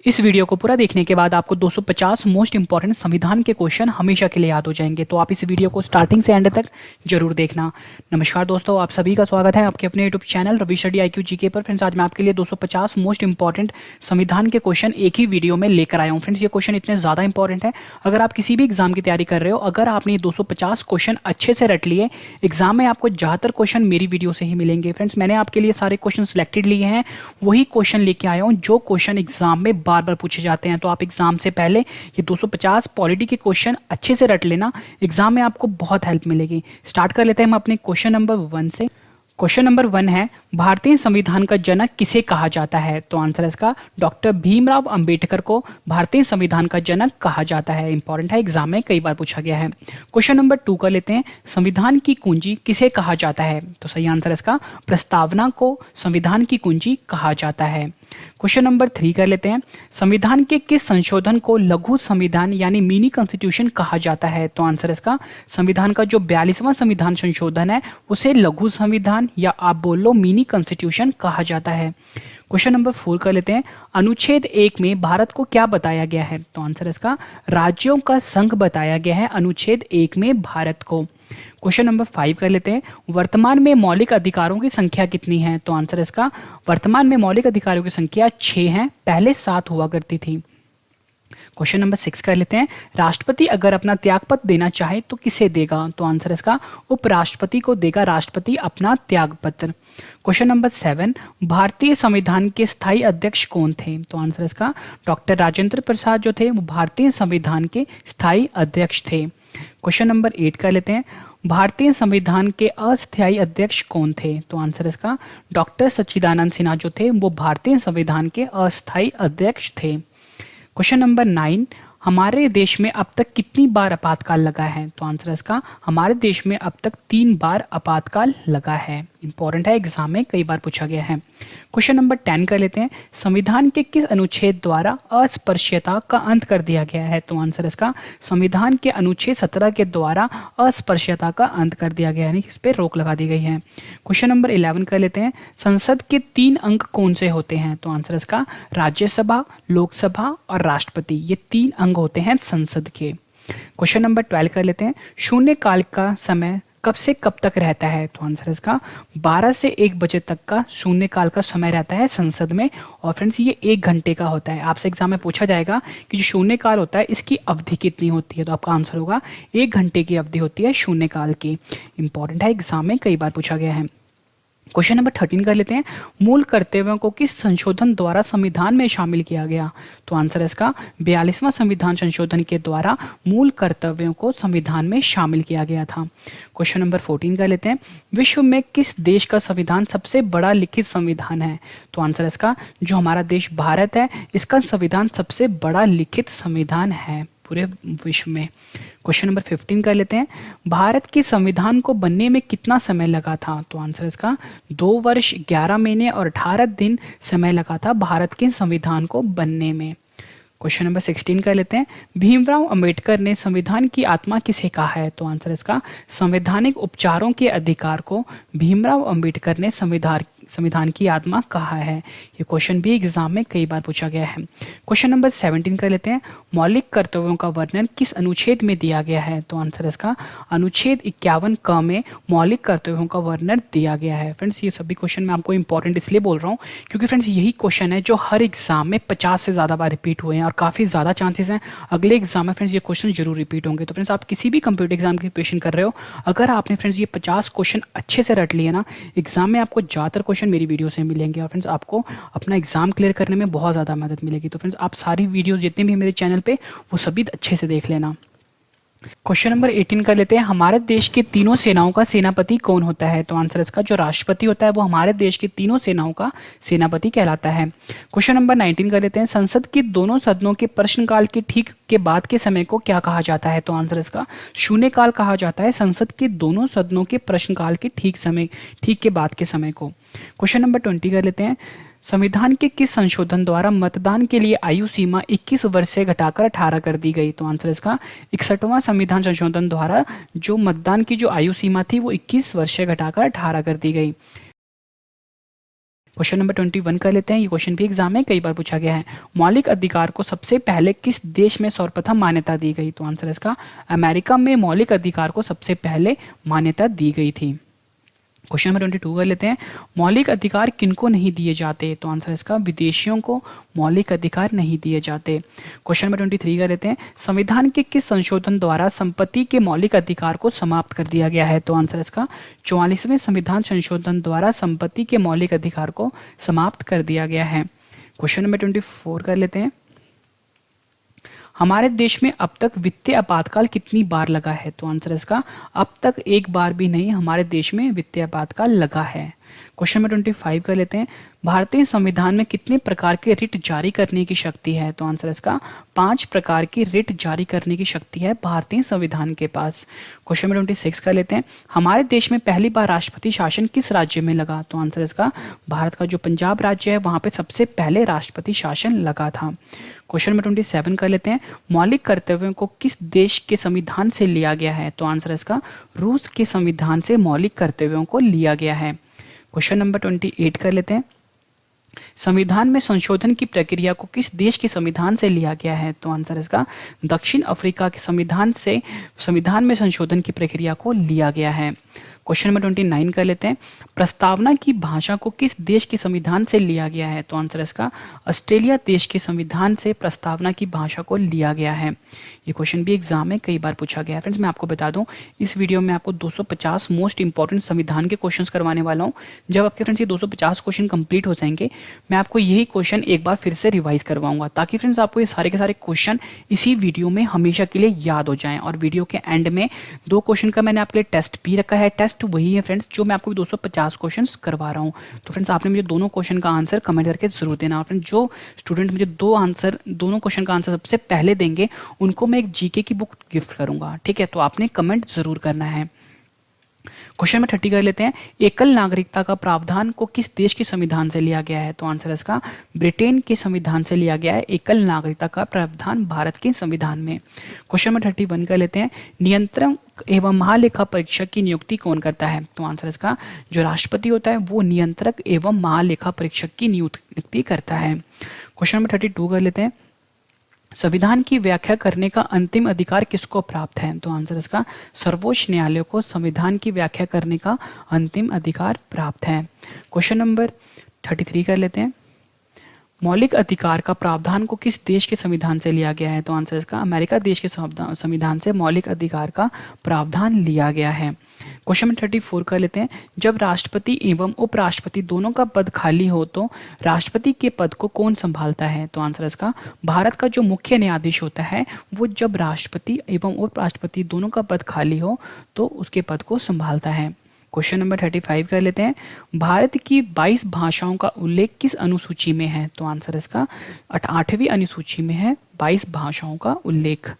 इस वीडियो को पूरा देखने के बाद आपको 250 मोस्ट इंपॉर्टेंट संविधान के क्वेश्चन हमेशा के लिए याद हो जाएंगे, तो आप इस वीडियो को स्टार्टिंग से एंड तक जरूर देखना। नमस्कार दोस्तों, आप सभी का स्वागत है आपके अपने YouTube channel Ravi study IQ GK पर। फ्रेंड्स, आज मैं आपके लिए 250 मोस्ट इंपॉर्टेंट संविधान के क्वेश्चन एक ही वीडियो में लेकर आया हूँ। फ्रेंड्स, ये क्वेश्चन इतने ज़्यादा इंपॉर्टेंट है, अगर आप किसी भी एग्जाम की तैयारी कर रहे हो, अगर आपने ये 250 क्वेश्चन अच्छे से रट लिए, एग्जाम में आपको ज़्यादातर क्वेश्चन मेरी वीडियो से ही मिलेंगे। फ्रेंड्स, मैंने आपके लिए सारे क्वेश्चन सिलेक्टेड लिए हैं, वही क्वेश्चन लेके आया हूँ जो क्वेश्चन एग्जाम में बार बार पूछे जाते हैं। तो आप एग्जाम से पहले ये 250 पॉलिटी के क्वेश्चन अच्छे से रट लेना, एग्जाम में आपको बहुत हेल्प मिलेगी। स्टार्ट कर लेते हैं हम अपने क्वेश्चन नंबर 1 से। क्वेश्चन नंबर 1 है, भारतीय संविधान का जनक किसे कहा जाता है? तो आंसर है इसका डॉक्टर भीमराव अंबेडकर को भारतीय संविधान का जनक कहा जाता है। इंपॉर्टेंट है, एग्जाम में कई बार पूछा गया है। क्वेश्चन नंबर 2 कर लेते हैं, संविधान की कुंजी किसे कहा जाता है? तो सही आंसर है इसका प्रस्तावना को संविधान की कुंजी कहा जाता है। क्वेश्चन नंबर 3 कर लेते हैं, संविधान के किस संशोधन को लघु संविधान यानी मिनी कॉन्स्टिट्यूशन कहा जाता है? तो आंसर इसका संविधान का जो 42वां संविधान संशोधन है उसे लघु संविधान या आप बोल लो मिनी कॉन्स्टिट्यूशन कहा जाता है। क्वेश्चन नंबर 4 कर लेते हैं, अनुच्छेद 1 में भारत को क्या बताया गया है? तो आंसर इसका राज्यों का संघ बताया गया है अनुच्छेद 1 में भारत को। क्वेश्चन नंबर 5 कर लेते हैं, वर्तमान में मौलिक अधिकारों की संख्या कितनी है? तो आंसर इसका वर्तमान में मौलिक अधिकारों की संख्या 6 है, पहले 7 हुआ करती थी। क्वेश्चन नंबर 6 कर लेते हैं, राष्ट्रपति अगर अपना त्यागपत्र देना चाहे तो किसे देगा? तो आंसर इसका उपराष्ट्रपति को देगा राष्ट्रपति अपना त्यागपत्र। क्वेश्चन नंबर 7, भारतीय संविधान के स्थायी अध्यक्ष कौन थे? तो आंसर इसका डॉक्टर राजेंद्र प्रसाद जो थे वो भारतीय संविधान के स्थायी अध्यक्ष थे। क्वेश्चन नंबर 8 कर लेते हैं, भारतीय संविधान के अस्थायी अध्यक्ष कौन थे? तो आंसर इसका डॉक्टर सच्चिदानंद सिन्हा जो थे वो भारतीय संविधान के अस्थायी अध्यक्ष थे। क्वेश्चन नंबर 9, हमारे देश में अब तक कितनी बार आपातकाल लगा है? तो आंसर इसका हमारे देश में अब तक 3 बार आपातकाल लगा है। इंपॉर्टेंट है, एग्जाम में कई बार पूछा गया है। क्वेश्चन नंबर 10 कर लेते हैं, संविधान के किस अनुच्छेद द्वारा अस्पृश्यता का अंत कर दिया गया है? तो आंसर इसका संविधान के अनुच्छेद 17 के द्वारा अस्पृश्यता का अंत कर दिया गया है, इस पर रोक लगा दी गई है। क्वेश्चन नंबर 11 कर लेते हैं, संसद के 3 अंग कौन से होते हैं? तो आंसर इसका राज्यसभा, लोकसभा और राष्ट्रपति, ये 3 अंग होते हैं संसद के। क्वेश्चन नंबर 12 कर लेते हैं, शून्यकाल का समय कब से कब तक रहता है? तो आंसर इसका 12 से 1 बजे तक का शून्यकाल का समय रहता है संसद में। और फ्रेंड्स, ये 1 घंटे का होता है। आपसे एग्जाम में पूछा जाएगा कि जो शून्यकाल होता है इसकी अवधि कितनी होती है, तो आपका आंसर होगा 1 घंटे की अवधि होती है शून्यकाल की। इंपॉर्टेंट है, एग्जाम में कई बार पूछा गया है। क्वेश्चन नंबर 13 कर लेते हैं, मूल कर्तव्यों को किस संशोधन द्वारा संविधान में शामिल किया गया? तो आंसर इसका 42वां संविधान संशोधन के द्वारा मूल कर्तव्यों को संविधान में शामिल किया गया था। क्वेश्चन नंबर 14 कर लेते हैं, विश्व में किस देश का संविधान सबसे बड़ा लिखित संविधान है? तो आंसर इसका जो हमारा देश भारत है इसका संविधान सबसे बड़ा लिखित संविधान है पूरे विश्व में। क्वेश्चन नंबर 15 कर लेते हैं, भारत के संविधान को बनने में कितना समय लगा था? तो आंसर इसका 2 वर्ष 11 महीने और 18 दिन समय लगा था भारत के संविधान को बनने में। क्वेश्चन नंबर 16 कर लेते हैं, भीमराव अंबेडकर ने संविधान की आत्मा किसे कहा है? तो आंसर इसका संवैधानिक उपचारों के अधिकार को भीमराव अंबेडकर ने संविधान की आत्मा कहा है। ये क्वेश्चन भी एग्जाम में कई बार पूछा गया है। क्वेश्चन नंबर 17 कर लेते हैं, मौलिक कर्तव्यों का वर्णन किस अनुच्छेद में दिया गया है? तो आंसर इसका अनुच्छेद 51 क में मौलिक कर्तव्यों का वर्णन दिया गया है। फ्रेंड्स, ये सभी क्वेश्चन मैं आपको इंपॉर्टेंट इसलिए बोल रहा हूँ क्योंकि फ्रेंड्स यही क्वेश्चन है जो हर एग्जाम में 50 से ज़्यादा बार रिपीट हुए हैं और काफ़ी ज़्यादा चांसेस हैं अगले एग्जाम में फ्रेंड्स ये क्वेश्चन जरूर रिपीट होंगे। तो फ्रेंड्स, आप किसी भी कंप्यूटर एग्जाम की प्रिपरेशन कर रहे हो, अगर आपने फ्रेंड्स ये 50 क्वेश्चन अच्छे से रट लिए ना, एग्जाम में आपको ज़्यादातर क्वेश्चन मेरी वीडियो से मिलेंगे और फ्रेंड्स आपको अपना एग्जाम क्लियर करने में बहुत ज़्यादा मदद मिलेगी। तो फ्रेंड्स, आप सारी वीडियोस जितने भी मेरे चैनल पे वो सभी अच्छे से देख लेना। क्वेश्चन नंबर 18 कर लेते हैं, हमारे देश के तीनों सेनाओं का सेनापति कौन होता है? तो आंसर इसका जो राष्ट्रपति होता है वो हमारे देश की तीनों सेनाओं का सेनापति कहलाता है। क्वेश्चन नंबर 19 कर लेते हैं, संसद के दोनों सदनों के प्रश्नकाल के ठीक के बाद के समय को क्या कहा जाता है? तो आंसर इसका शून्यकाल कहा जाता है संसद के दोनों सदनों के प्रश्नकाल के ठीक के बाद के समय को। क्वेश्चन नंबर 20 कर लेते हैं, संविधान के किस संशोधन द्वारा मतदान के लिए आयु सीमा 21 वर्ष से घटाकर 18 कर दी गई? तो आंसर इसका 61वां संविधान संशोधन द्वारा जो मतदान की जो आयु सीमा थी वो 21 वर्ष से घटाकर 18 कर दी गई। क्वेश्चन नंबर 21 कर लेते हैं। ये क्वेश्चन भी एग्जाम में कई बार पूछा गया है। मौलिक अधिकार को सबसे पहले किस देश में सर्वप्रथम मान्यता दी गई? तो आंसर इसका अमेरिका में मौलिक अधिकार को सबसे पहले मान्यता दी गई थी। क्वेश्चन नंबर 22 कर लेते हैं। मौलिक अधिकार किनको नहीं दिए जाते? तो आंसर इसका विदेशियों को मौलिक अधिकार नहीं दिए जाते। क्वेश्चन नंबर 23 कर लेते हैं। संविधान के किस संशोधन द्वारा संपत्ति के मौलिक अधिकार को समाप्त कर दिया गया है? तो आंसर इसका 44वें संविधान संशोधन द्वारा संपत्ति के मौलिक अधिकार को समाप्त कर दिया गया है। क्वेश्चन नंबर 24 कर लेते हैं। हमारे देश में अब तक वित्तीय आपातकाल कितनी बार लगा है? तो आंसर इसका अब तक एक बार भी नहीं हमारे देश में वित्तीय आपातकाल लगा है। क्वेश्चन नंबर 25 कर लेते हैं। भारतीय संविधान में कितने प्रकार के रिट जारी करने की शक्ति है? तो आंसर इसका 5 प्रकार की रिट जारी करने की शक्ति है भारतीय संविधान के पास। क्वेश्चन नंबर 26 कर लेते हैं। हमारे देश में पहली बार राष्ट्रपति शासन किस राज्य में लगा? तो आंसर इसका भारत का जो पंजाब राज्य है वहां पे सबसे पहले राष्ट्रपति शासन लगा था। क्वेश्चन नंबर 27 कर लेते हैं। मौलिक कर्तव्यों को किस देश के संविधान से लिया गया है? तो आंसर इसका रूस के संविधान से मौलिक कर्तव्यों को लिया गया है। क्वेश्चन नंबर 28 कर लेते हैं। संविधान में संशोधन की प्रक्रिया को किस देश के संविधान से लिया गया है? तो आंसर इसका दक्षिण अफ्रीका के संविधान से संविधान में संशोधन की प्रक्रिया को लिया गया है। क्वेश्चन नंबर 29 कर लेते हैं। प्रस्तावना की भाषा को किस देश के संविधान से लिया गया है? तो आंसर इसका ऑस्ट्रेलिया देश के संविधान से प्रस्तावना की भाषा को लिया गया है। ये क्वेश्चन भी एग्जाम में कई बार पूछा गया है। फ्रेंड्स मैं आपको बता दूं, इस वीडियो में आपको 250 मोस्ट इंपॉर्टेंट संविधान के क्वेश्चंस करवाने वाला हूं। जब आपके फ्रेंड्स ये 250 क्वेश्चन कंप्लीट हो जाएंगे, मैं आपको यही क्वेश्चन एक बार फिर से रिवाइज करवाऊंगा, ताकि फ्रेंड्स आपको ये सारे के सारे क्वेश्चन इसी वीडियो में हमेशा के लिए याद हो जाएं। और वीडियो के एंड में 2 क्वेश्चन का मैंने आपके लिए टेस्ट भी रखा है। टेस्ट वही है फ्रेंड्स जो मैं आपको 250 क्वेश्चंस करवा रहा हूं। तो फ्रेंड्स आपने मुझे दोनों क्वेश्चन का आंसर कमेंट करके जरूर देना। और फ्रेंड्स जो स्टूडेंट मुझे दोनों क्वेश्चन का आंसर सबसे पहले देंगे उनको मैं एक जीके की बुक गिफ्ट करूंगा। ठीक है, तो आपने कमेंट जरूर करना है। क्वेश्चन में 30 कर लेते हैं। एकल नागरिकता का प्रावधान को किस देश के संविधान से लिया गया है? तो आंसर इसका ब्रिटेन के संविधान से लिया गया है एकल नागरिकता का प्रावधान भारत के संविधान में। क्वेश्चन में 31 कर लेते हैं। नियंत्रक एवं महालेखा परीक्षक की नियुक्ति कौन करता है? तो आंसर इसका जो राष्ट्रपति होता है वो नियंत्रक एवं महालेखा परीक्षक की नियुक्ति करता है। क्वेश्चन नंबर 32 कर लेते हैं। संविधान की व्याख्या करने का अंतिम अधिकार किसको प्राप्त है? तो आंसर इसका सर्वोच्च न्यायालय को संविधान की व्याख्या करने का अंतिम अधिकार प्राप्त है। क्वेश्चन नंबर 33 कर लेते हैं। मौलिक अधिकार का प्रावधान को किस देश के संविधान से लिया गया है? तो आंसर इसका अमेरिका देश के संविधान से मौलिक अधिकार का प्रावधान लिया गया है। क्वेश्चन नंबर 34 कर लेते हैं। जब राष्ट्रपति एवं उपराष्ट्रपति दोनों का पद खाली हो तो राष्ट्रपति के पद को कौन संभालता है? तो आंसर इसका भारत का जो मुख्य न्यायाधीश होता है वो जब राष्ट्रपति एवं उपराष्ट्रपति दोनों का पद खाली हो तो उसके पद को संभालता है। क्वेश्चन नंबर 35 कर लेते हैं। भारत की 22 भाषाओं का उल्लेख किस अनुसूची में है? तो आंसर इसका 8वीं अनुसूची में है 22 भाषाओं का उल्लेख।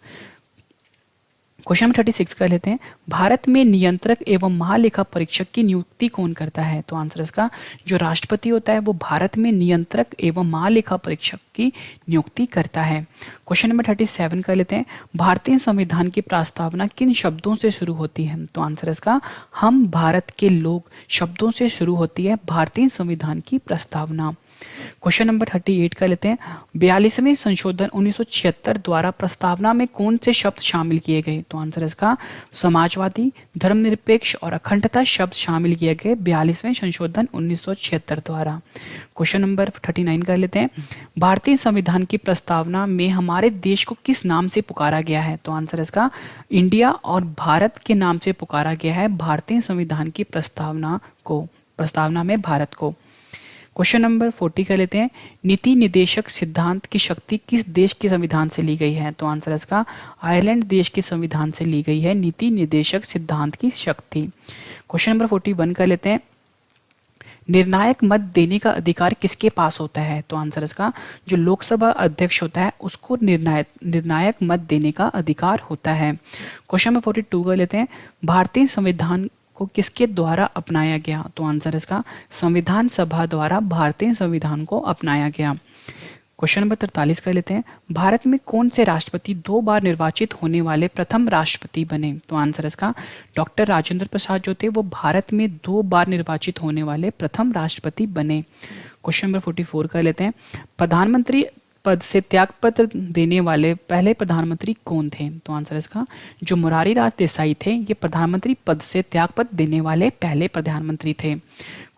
क्वेश्चन नंबर 36 कर लेते हैं। भारत में नियंत्रक एवं महालेखा परीक्षक की नियुक्ति कौन करता है? तो आंसर इसका जो राष्ट्रपति होता है वो भारत में नियंत्रक एवं महालेखा परीक्षक की नियुक्ति करता है। क्वेश्चन नंबर 37 कर लेते हैं। भारतीय संविधान की प्रस्तावना किन शब्दों से शुरू होती है? तो आंसर इसका हम भारत के लोग शब्दों से शुरू होती है भारतीय संविधान की प्रस्तावना। क्वेश्चन नंबर 38 कर लेते हैं। 42वें संशोधन 1976 द्वारा प्रस्तावना में कौन से शब्द शामिल किए गए? तो आंसर इसका समाजवादी, धर्मनिरपेक्ष और अखंडता शब्द शामिल किए गए 42वें संशोधन 1976 द्वारा। क्वेश्चन नंबर 39 कर लेते हैं। भारतीय संविधान की प्रस्तावना में हमारे देश को किस नाम से पुकारा गया है? तो आंसर इसका इंडिया और भारत के नाम से पुकारा गया है भारतीय संविधान की प्रस्तावना में भारत को। क्वेश्चन नंबर 40 कर लेते हैं। नीति निदेशक सिद्धांत की शक्ति किस देश के संविधान से ली गई है? तो आंसर इसका आयरलैंड देश के संविधान से ली गई है नीति निदेशक सिद्धांत की शक्ति। क्वेश्चन नंबर 41 कर लेते हैं। निर्णायक मत देने का अधिकार किसके पास होता है? तो आंसर इसका जो लोकसभा अध्यक्ष होता है उसको निर्णायक मत देने का अधिकार होता है। क्वेश्चन नंबर 42 कर लेते हैं। भारतीय संविधान को किसके द्वारा अपनाया गया? तो आंसर इसका संविधान सभा द्वारा भारतीय संविधान को अपनाया गया। क्वेश्चन नंबर 43 कर लेते हैं। भारत में कौन से राष्ट्रपति 2 बार निर्वाचित होने वाले प्रथम राष्ट्रपति बने? तो आंसर इसका डॉक्टर राजेंद्र प्रसाद जो थे वो भारत में 2 बार निर्वाचित होने वाले प्रथम राष्ट्रपति बने। क्वेश्चन नंबर 44 कर लेते हैं। प्रधानमंत्री पद से त्यागपत्र देने वाले पहले प्रधानमंत्री कौन थे? तो आंसर इसका जो मोरारी लाल देसाई थे ये प्रधानमंत्री पद से त्यागपत्र देने वाले पहले प्रधानमंत्री थे।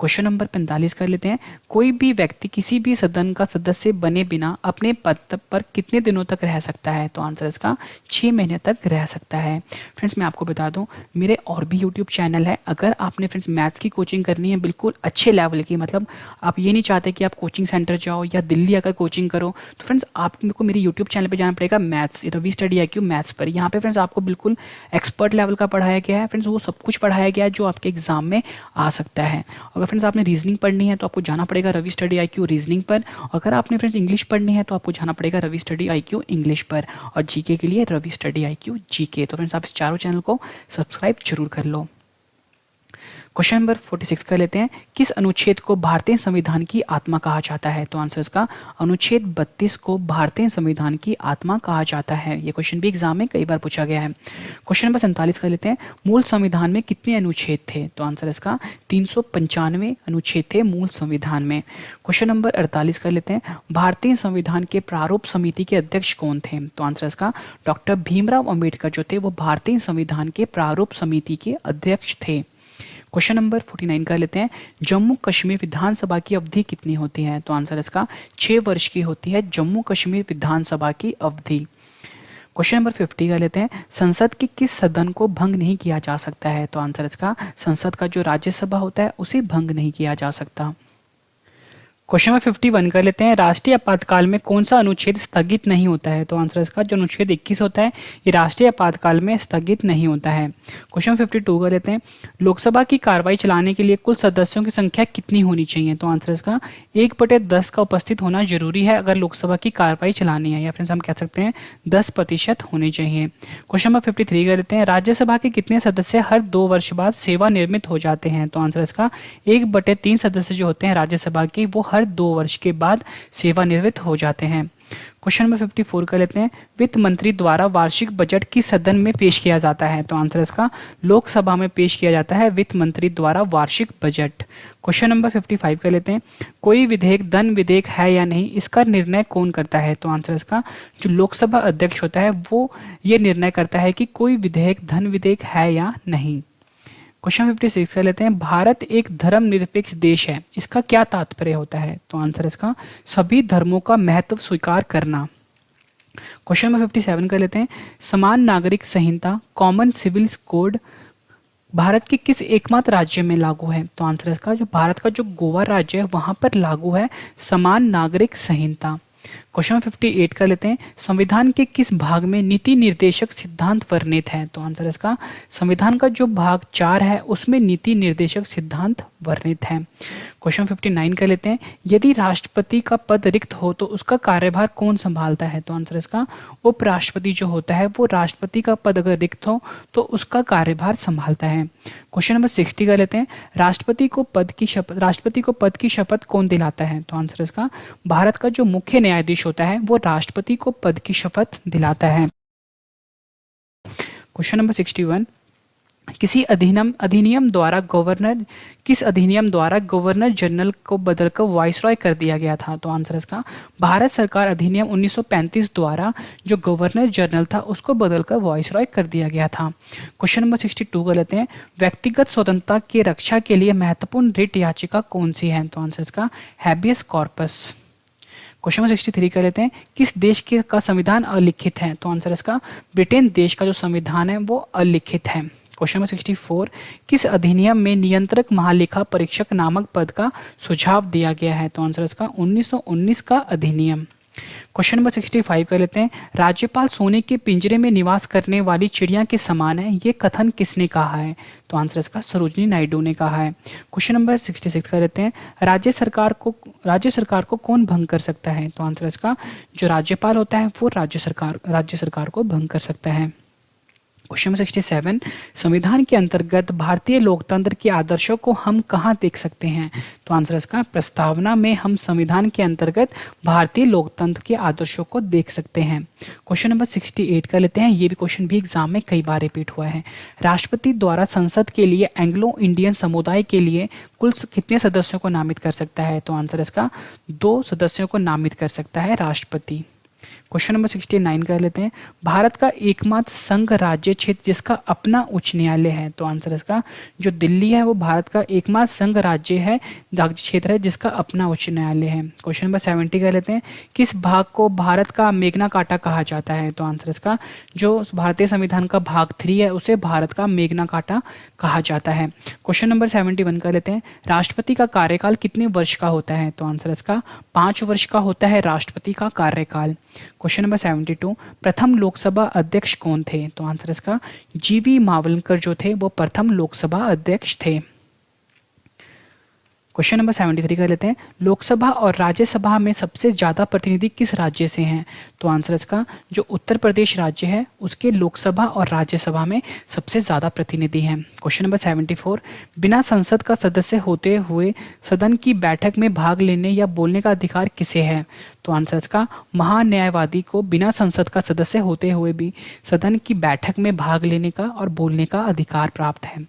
क्वेश्चन नंबर 45 कर लेते हैं। कोई भी व्यक्ति किसी भी सदन का सदस्य बने बिना अपने पद पर कितने दिनों तक रह सकता है? तो आंसर इसका 6 महीने तक रह सकता है। फ्रेंड्स मैं आपको बता दूं मेरे और भी यूट्यूब चैनल है, अगर आपने फ्रेंड्स मैथ्स की कोचिंग करनी है बिल्कुल अच्छे लेवल की, मतलब आप ये नहीं चाहते कि आप कोचिंग सेंटर जाओ या दिल्ली आकर कोचिंग करो, तो फ्रेंड्स आपको मेरे यूट्यूब चैनल पर जाना पड़ेगा maths Ravi study IQ maths पर। यहाँ पे फ्रेंड्स आपको बिल्कुल एक्सपर्ट लेवल का पढ़ाया गया है। फ्रेंड्स वो सब कुछ पढ़ाया गया है जो आपके एग्जाम में आ सकता है। अगर फ्रेंड्स आपने रीजनिंग पढ़नी है तो आपको जाना पड़ेगा रवि स्टडी IQ रीजनिंग पर। अगर आपने फ्रेंड्स इंग्लिश पढ़नी है तो आपको जाना पड़ेगा रवि स्टडी IQ इंग्लिश पर, और जीके के लिए रवि स्टडी IQ जीके। तो फ्रेंड्स आप इस चारों चैनल को सब्सक्राइब जरूर कर लो। क्वेश्चन नंबर 46 कर लेते हैं। किस अनुच्छेद को भारतीय संविधान की आत्मा कहा जाता है? तो आंसर इसका अनुच्छेद 32 को भारतीय संविधान की आत्मा कहा जाता है। ये क्वेश्चन भी एग्जाम में कई बार पूछा गया है। क्वेश्चन नंबर 47 कर लेते हैं। मूल संविधान में कितने अनुच्छेद थे? तो आंसर इसका 395 अनुच्छेद थे मूल संविधान में। क्वेश्चन नंबर 48 कर लेते हैं। भारतीय संविधान के प्रारूप समिति के अध्यक्ष कौन थे? तो आंसर इसका डॉक्टर भीमराव अंबेडकर जो थे वो भारतीय संविधान के प्रारूप समिति के अध्यक्ष थे। क्वेश्चन नंबर 49 कर लेते हैं। जम्मू कश्मीर विधानसभा की अवधि कितनी होती है? तो आंसर इसका 6 वर्ष की होती है जम्मू कश्मीर विधानसभा की अवधि। क्वेश्चन नंबर 50 कर लेते हैं। संसद के किस सदन को भंग नहीं किया जा सकता है? तो आंसर इसका संसद का जो राज्यसभा होता है उसे भंग नहीं किया जा सकता। क्वेश्चन नंबर 51 कर लेते हैं। राष्ट्रीय आपातकाल में कौन सा अनुच्छेद स्थगित नहीं होता है? तो आंसर इसका जो अनुच्छेद 21 होता है ये राष्ट्रीय आपातकाल में स्थगित नहीं होता है। क्वेश्चन 52 कर लेते हैं। लोकसभा की कार्रवाई चलाने के लिए कुल सदस्यों की संख्या कितनी होनी चाहिए? तो आंसर इसका 1/10 का उपस्थित होना जरूरी है अगर लोकसभा की कार्रवाई चलानी है, या फिर हम कह सकते हैं 10% होने चाहिए। क्वेश्चन नंबर 53 कर लेते हैं। राज्यसभा के कितने सदस्य हर 2 वर्ष बाद सेवानिवृत्त हो जाते हैं? तो आंसर इसका 1/3 सदस्य जो होते हैं राज्यसभा के वो हर 2 वर्ष के बाद सेवानिवृत्त हो जाते हैं। क्वेश्चन नंबर 54 कर लेते हैं। वित्त मंत्री द्वारा वार्षिक बजट किस सदन में पेश किया जाता है? तो आंसर इसका लोकसभा में पेश किया जाता है वित्त मंत्री द्वारा वार्षिक बजट। क्वेश्चन नंबर 55 कर लेते हैं। कोई विधेयक धन विधेयक है या नहीं इसका निर्णय कौन करता है? तो आंसर इसका जो लोकसभा अध्यक्ष होता है वो ये निर्णय करता है कि कोई विधेयक धन विधेयक है या नहीं। क्वेश्चन 56 कर लेते हैं। भारत एक धर्मनिरपेक्ष देश है इसका क्या तात्पर्य होता है? तो आंसर इसका सभी धर्मों का महत्व स्वीकार करना। क्वेश्चन नंबर 57 कर लेते हैं। समान नागरिक संहिता कॉमन सिविल कोड भारत के किस एकमात्र राज्य में लागू है? तो आंसर इसका जो भारत का जो गोवा राज्य है वहां पर लागू है समान नागरिक संहिता। क्वेश्चन 58 कर लेते हैं। संविधान के किस भाग में नीति निर्देशक सिद्धांत वर्णित है? तो आंसर इसका संविधान का जो भाग 4 है उसमें नीति निर्देशक सिद्धांत वर्णित है। क्वेश्चन 59 कर लेते हैं। यदि राष्ट्रपति का पद रिक्त हो तो उसका कार्यभार कौन संभालता है? तो आंसर इसका उपराष्ट्रपति जो होता है वो राष्ट्रपति का पद अगर रिक्त हो तो उसका कार्यभार संभालता है। क्वेश्चन नंबर 60 कर लेते हैं। राष्ट्रपति को पद की शपथ कौन दिलाता है? तो आंसर इसका भारत का जो मुख्य न्यायाधीश होता है वो राष्ट्रपति को पद की शपथ दिलाता है। Question number 61। किस अधिनियम द्वारा गवर्नर जनरल को बदलकर वाइसरॉय कर दिया गया था? तो आंसर इसका भारत सरकार अधिनियम 1935 द्वारा जो गवर्नर जनरल था उसको बदलकर वाइसरॉय कर दिया गया था। क्वेश्चन नंबर 62 कर लेते हैं। व्यक्तिगत स्वतंत्रता की रक्षा के लिए महत्वपूर्ण रिट याचिका कौन सी है? तो आंसर इसका हैबियस कॉर्पस। क्वेश्चन नंबर 63 कर लेते हैं। किस देश का संविधान अलिखित है? तो आंसर इसका ब्रिटेन देश का जो संविधान है वो अलिखित है। Question number 64। किस अधिनियम में नियंत्रक महालेखा परीक्षक नामक पद का सुझाव दिया गया है? तो आंसर इसका 1919 का अधिनियम। क्वेश्चन नंबर 65 कर लेते हैं। राज्यपाल सोने के पिंजरे में निवास करने वाली चिड़िया के समान है ये कथन किसने कहा है? तो आंसर इसका सरोजिनी नायडू ने कहा है। क्वेश्चन नंबर 66 कर लेते हैं। राज्य सरकार को कौन भंग कर सकता है? तो आंसर इसका जो राज्यपाल होता है वो राज्य सरकार को भंग कर सकता है। क्वेश्चन नंबर 67, संविधान के अंतर्गत भारतीय लोकतंत्र के आदर्शों को हम कहाँ देख सकते हैं? तो आंसर इसका प्रस्तावना में हम संविधान के अंतर्गत भारतीय लोकतंत्र के आदर्शों को देख सकते हैं। क्वेश्चन नंबर 68 का लेते हैं। ये भी क्वेश्चन भी एग्जाम में कई बार रिपीट हुआ है। राष्ट्रपति द्वारा संसद के लिए एंग्लो इंडियन समुदाय के लिए कुल कितने सदस्यों को नामित कर सकता है? तो आंसर इसका 2 सदस्यों को नामित कर सकता है राष्ट्रपति। क्वेश्चन नंबर 69 कर लेते हैं। भारत का एकमात्र संघ राज्य क्षेत्र जिसका अपना उच्च न्यायालय है? तो आंसर इसका जो दिल्ली है वो भारत का एकमात्र संघ राज्य है, राज्य क्षेत्र है जिसका अपना उच्च न्यायालय है। क्वेश्चन नंबर 70 कर लेते हैं। किस भाग को भारत का मेग्ना कार्टा कहा जाता है? तो आंसर इसका जो भारतीय संविधान का भाग 3 है उसे भारत का मेग्ना कार्टा कहा जाता है। क्वेश्चन नंबर 71 कर लेते हैं। राष्ट्रपति का कार्यकाल कितने वर्ष का होता है? तो आंसर इसका 5 वर्ष का होता है राष्ट्रपति का कार्यकाल। क्वेश्चन नंबर 72, प्रथम लोकसभा अध्यक्ष कौन थे? तो आंसर इसका जीवी मावलंकर जो थे वो प्रथम लोकसभा अध्यक्ष थे। क्वेश्चन नंबर 73 कर लेते हैं। लोकसभा और राज्यसभा में सबसे ज्यादा प्रतिनिधि किस राज्य से हैं? तो आंसर इसका जो उत्तर प्रदेश राज्य है उसके लोकसभा और राज्यसभा में सबसे ज्यादा प्रतिनिधि हैं। क्वेश्चन नंबर 74, बिना संसद का सदस्य होते हुए सदन की बैठक में भाग लेने या बोलने का अधिकार किसे है? तो आंसर इसका महान्यायवादी को बिना संसद का सदस्य होते हुए भी सदन की बैठक में भाग लेने का और बोलने का अधिकार प्राप्त है।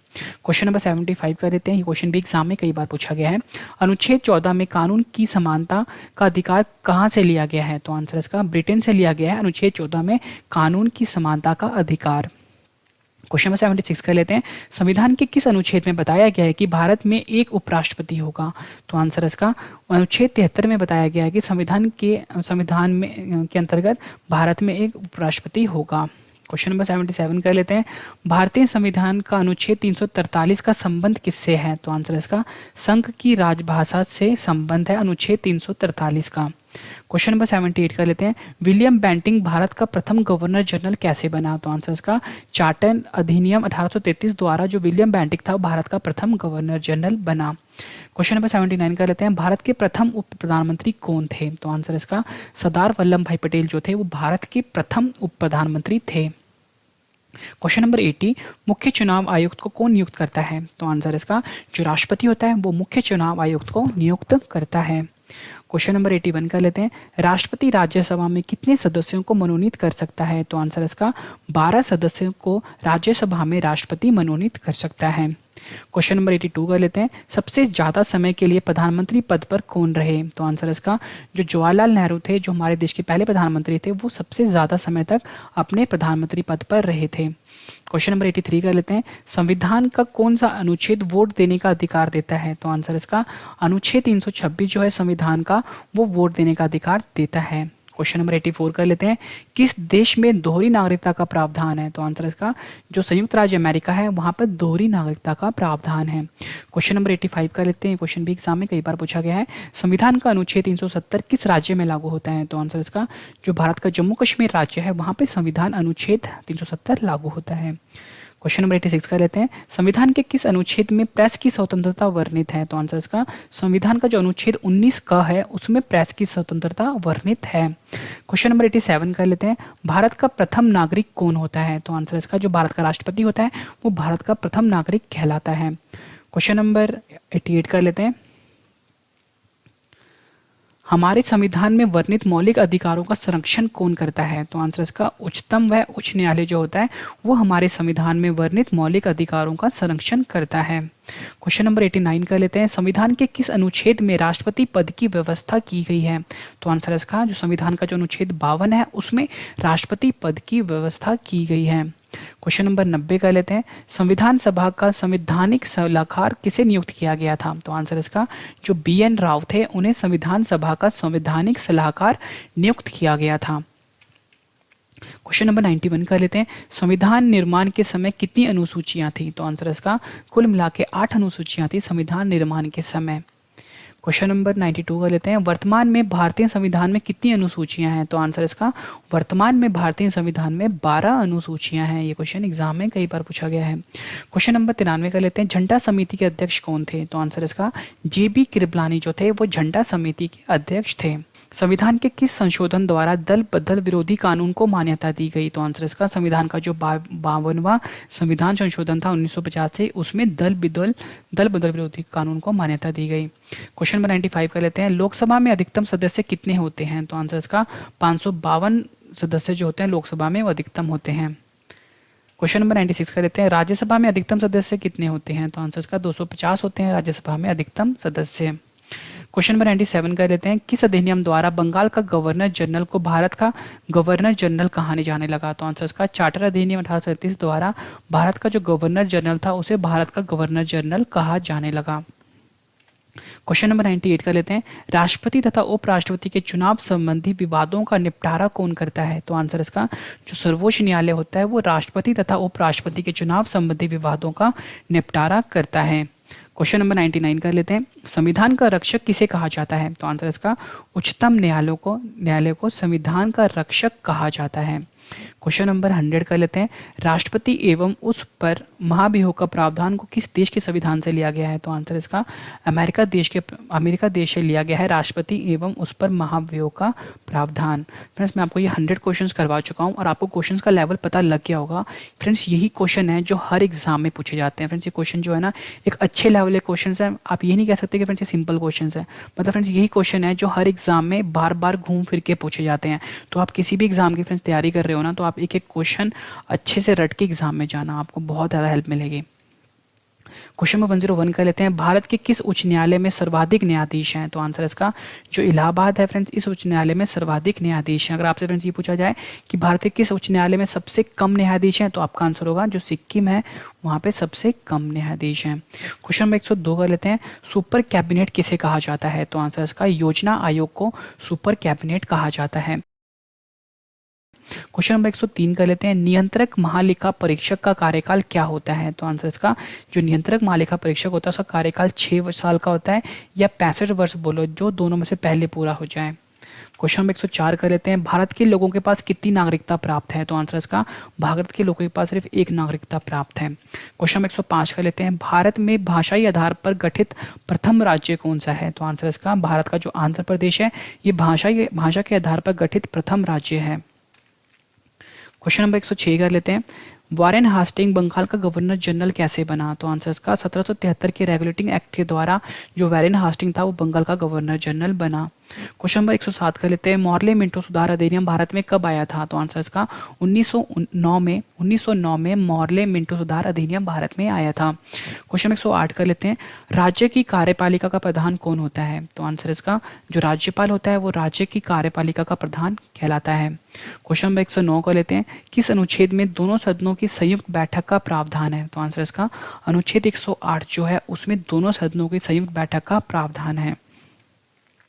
क्वेश्चन नंबर 75 कर लेते हैं। ये क्वेश्चन भी एग्जाम में कई बार पूछा गया है। अनुच्छेद 14 में कानून की समानता का अधिकार कहाँ से लिया गया है? तो आंसर इसका ब्रिटेन से लिया गया है अनुच्छेद 14 में कानून की समानता का अधिकार। क्वेश्चन नंबर 76 कर लेते हैं। संविधान के किस अनुच्छेद में बताया गया है कि भारत में एक उपराष्ट्रपति होगा? तो आंसर इसका अनुच्छेद 73 में बताया गया है कि संविधान में के अंतर्गत भारत में एक उपराष्ट्रपति होगा। क्वेश्चन नंबर 77 कर लेते हैं। भारतीय संविधान का अनुच्छेद 343 का संबंध किससे है? तो आंसर इसका संघ की राजभाषा से संबंध है अनुच्छेद 343 का। क्वेश्चन नंबर 78 कर लेते हैं। विलियम बेंटिंक भारत का प्रथम गवर्नर जनरल कैसे बना? तो आंसर इसका चार्टर अधिनियम 1833 द्वारा जो विलियम बेंटिंक था भारत का प्रथम गवर्नर जनरल बना। क्वेश्चन नंबर 79 कर लेते हैं। भारत के प्रथम उप प्रधानमंत्री कौन थे? तो आंसर इसका सरदार वल्लभ भाई पटेल जो थे वो भारत के प्रथम उप प्रधानमंत्री थे। क्वेश्चन नंबर 80, मुख्य चुनाव आयुक्त को कौन नियुक्त करता है? तो आंसर इसका जो राष्ट्रपति होता है वो मुख्य चुनाव आयुक्त को नियुक्त करता है। क्वेश्चन नंबर 81 कर लेते हैं। राष्ट्रपति राज्यसभा में कितने सदस्यों को मनोनीत कर सकता है? तो आंसर इसका 12 सदस्यों को राज्यसभा में राष्ट्रपति मनोनीत कर सकता है। क्वेश्चन नंबर 82 कर लेते हैं। सबसे ज्यादा समय के लिए प्रधानमंत्री पद पर कौन रहे? तो आंसर इसका जो जवाहरलाल नेहरू थे जो हमारे देश के पहले प्रधानमंत्री थे वो सबसे ज्यादा समय तक अपने प्रधानमंत्री पद पर रहे थे। क्वेश्चन नंबर 83 कर लेते हैं। संविधान का कौन सा अनुच्छेद वोट देने का अधिकार देता है? तो आंसर इसका अनुच्छेद 326 जो है संविधान का वो वोट देने का अधिकार देता है। क्वेश्चन नंबर 84 कर लेते हैं। किस देश में दोहरी नागरिकता का प्रावधान है? तो आंसर इसका जो संयुक्त राज्य अमेरिका है वहां पर दोहरी नागरिकता का प्रावधान है। क्वेश्चन नंबर 85 कर लेते हैं। क्वेश्चन भी एग्जाम में कई बार पूछा गया है। संविधान का अनुच्छेद 370 किस राज्य में लागू होता है? तो आंसर इसका जो भारत का जम्मू कश्मीर राज्य है वहां पर संविधान अनुच्छेद 370 लागू होता है। क्वेश्चन नंबर 86 कर लेते हैं। संविधान के किस अनुच्छेद में प्रेस की स्वतंत्रता वर्णित है? तो आंसर इसका संविधान का जो अनुच्छेद 19 का है उसमें प्रेस की स्वतंत्रता वर्णित है। क्वेश्चन नंबर 87 कर लेते हैं। भारत का प्रथम नागरिक कौन होता है? तो आंसर इसका जो भारत का राष्ट्रपति होता है वो भारत का प्रथम नागरिक कहलाता है। क्वेश्चन नंबर 88 कर लेते हैं। हमारे संविधान में वर्णित मौलिक अधिकारों का संरक्षण कौन करता है? तो आंसर इसका उच्चतम व उच्च न्यायालय जो होता है वो हमारे संविधान में वर्णित मौलिक अधिकारों का संरक्षण करता है। क्वेश्चन नंबर 89 कर लेते हैं। संविधान के किस अनुच्छेद में राष्ट्रपति पद की व्यवस्था की गई है? तो आंसर इसका जो संविधान का जो अनुच्छेद 52 है उसमें राष्ट्रपति पद की व्यवस्था की गई है। क्वेश्चन नंबर 90 कर लेते हैं। संविधान सभा का संवैधानिक सलाहकार किसे नियुक्त किया गया था? तो आंसर इसका जो BN राव थे उन्हें संविधान सभा का संवैधानिक सलाहकार नियुक्त किया गया था। क्वेश्चन नंबर 91 कर लेते हैं। संविधान निर्माण के समय कितनी अनुसूचियां थी? तो आंसर इसका कुल मिला के 8 अनुसूचियां थी संविधान निर्माण के समय। क्वेश्चन नंबर 92 कर लेते हैं। वर्तमान में भारतीय संविधान में कितनी अनुसूचियां हैं? तो आंसर इसका वर्तमान में भारतीय संविधान में 12 अनुसूचियां हैं। ये क्वेश्चन एग्जाम में कई बार पूछा गया है। क्वेश्चन नंबर 93 कर लेते हैं। झंडा समिति के अध्यक्ष कौन थे? तो आंसर इसका JB कृपलानी जो थे वो झंडा समिति के अध्यक्ष थे। संविधान के किस संशोधन द्वारा दल बदल विरोधी कानून को मान्यता दी गई? तो आंसर इसका संविधान का जो 52वां संविधान संशोधन था 1950 से, उसमें दल बदल विरोधी कानून को मान्यता दी गई। क्वेश्चन नंबर 95 कर लेते हैं। लोकसभा में अधिकतम सदस्य कितने होते हैं? तो आंसर इसका 552 सदस्य जो होते हैं लोकसभा में वो अधिकतम होते हैं। क्वेश्चन नंबर 96 कर लेते हैं। राज्यसभा में अधिकतम सदस्य कितने होते हैं? तो आंसर इसका 250 होते हैं राज्यसभा में अधिकतम सदस्य। क्वेश्चन नंबर 97 कर लेते हैं। किस अधिनियम द्वारा बंगाल का गवर्नर जनरल को भारत का गवर्नर जनरल कहाने जाने लगा? तो आंसर इसका चार्टर अधिनियम 1837 द्वारा भारत का जो गवर्नर जनरल था उसे भारत का गवर्नर जनरल कहा जाने लगा। क्वेश्चन नंबर 98 कर लेते हैं। राष्ट्रपति तथा उपराष्ट्रपति के चुनाव संबंधी विवादों का निपटारा कौन करता है? तो आंसर इसका जो सर्वोच्च न्यायालय होता है वो राष्ट्रपति तथा उपराष्ट्रपति के चुनाव संबंधी विवादों का निपटारा करता है। क्वेश्चन नंबर 99 कर लेते हैं। संविधान का रक्षक किसे कहा जाता है? तो आंसर इसका उच्चतम न्यायालय को संविधान का रक्षक कहा जाता है। क्वेश्चन नंबर 100 कर लेते हैं। राष्ट्रपति एवं उस पर महाभियोग का प्रावधान को किस देश के संविधान से लिया गया है? तो आंसर इसका अमेरिका देश से लिया गया है राष्ट्रपति एवं उस पर महाभियोग का प्रावधान। फ्रेंड्स मैं आपको ये 100 क्वेश्चंस करवा चुका हूँ और आपको क्वेश्चंस का लेवल पता लग गया होगा। फ्रेंड्स यही क्वेश्चन है जो हर एग्जाम में पूछे जाते हैं। फ्रेंड्स ये क्वेश्चन जो है ना एक अच्छे लेवल के क्वेश्चन है। आप ये नहीं कह सकते कि फ्रेंड्स ये सिंपल क्वेश्चन है। मतलब फ्रेंड्स यही क्वेश्चन है जो हर एग्जाम में बार बार घूम फिर के पूछे जाते हैं। तो आप किसी भी एग्जाम की फ्रेंड्स तैयारी कर रहे हो ना तो आप एक एक क्वेश्चन अच्छे से रट के एग्जाम में जाना, आपको बहुत ज़्यादा हेल्प मिलेगी। क्वेश्चन नंबर 101 कर लेते हैं। भारत के किस उच्च न्यायालय में सर्वाधिक न्यायाधीश हैं? तो आंसर इसका जो इलाहाबाद है फ्रेंड्स इस उच्च न्यायालय में सर्वाधिक न्यायाधीश हैं। अगर आपसे फ्रेंड्स ये पूछा जाए कि भारत के किस उच्च न्यायालय में सबसे कम न्यायाधीश हैं तो आपका आंसर होगा जो सिक्किम है वहाँ पे सबसे कम न्यायाधीश हैं। क्वेश्चन नंबर 102 कर लेते हैं। सुपर कैबिनेट किसे कहा जाता है? तो आंसर इसका योजना आयोग को सुपर कैबिनेट कहा जाता है। क्वेश्चन नंबर 103 कर लेते हैं। नियंत्रक महालेखा परीक्षक का कार्यकाल क्या होता है? तो आंसर इसका जो नियंत्रक महालेखा परीक्षक होता है उसका कार्यकाल 6 साल का होता है या 65 वर्ष बोलो, जो दोनों में से पहले पूरा हो जाए। क्वेश्चन नंबर 104 कर लेते हैं। भारत के लोगों के पास कितनी नागरिकता प्राप्त है? तो आंसर इसका भारत के लोगों के पास सिर्फ एक नागरिकता प्राप्त है। क्वेश्चन नंबर 105 कर लेते हैं। भारत में भाषाई आधार पर गठित प्रथम राज्य कौन सा है? तो आंसर इसका भारत का जो आंध्र प्रदेश है ये भाषा के आधार पर गठित प्रथम राज्य है। क्वेश्चन नंबर 106 कर लेते हैं। वारेन हास्टिंग बंगाल का गवर्नर जनरल कैसे बना? तो आंसर इसका 1773 के रेगुलेटिंग एक्ट के द्वारा जो वारेन हास्टिंग था वो बंगाल का गवर्नर जनरल बना। क्वेश्चन नंबर 107 कर लेते हैं। मॉर्ले मिंटो सुधार अधिनियम भारत में कब आया था? तो आंसर इसका 1909 में मॉर्ले मिंटो सुधार अधिनियम भारत में आया था। क्वेश्चन नंबर 108 कर लेते हैं। राज्य की कार्यपालिका का प्रधान कौन होता है? तो आंसर इसका जो राज्यपाल होता है वो राज्य की कार्यपालिका का प्रधान कहलाता है। क्वेश्चन नंबर 109 कर लेते हैं। किस अनुच्छेद में दोनों सदनों की संयुक्त बैठक का प्रावधान है? तो आंसर इसका अनुच्छेद 108 जो है उसमें दोनों सदनों की संयुक्त बैठक का प्रावधान है।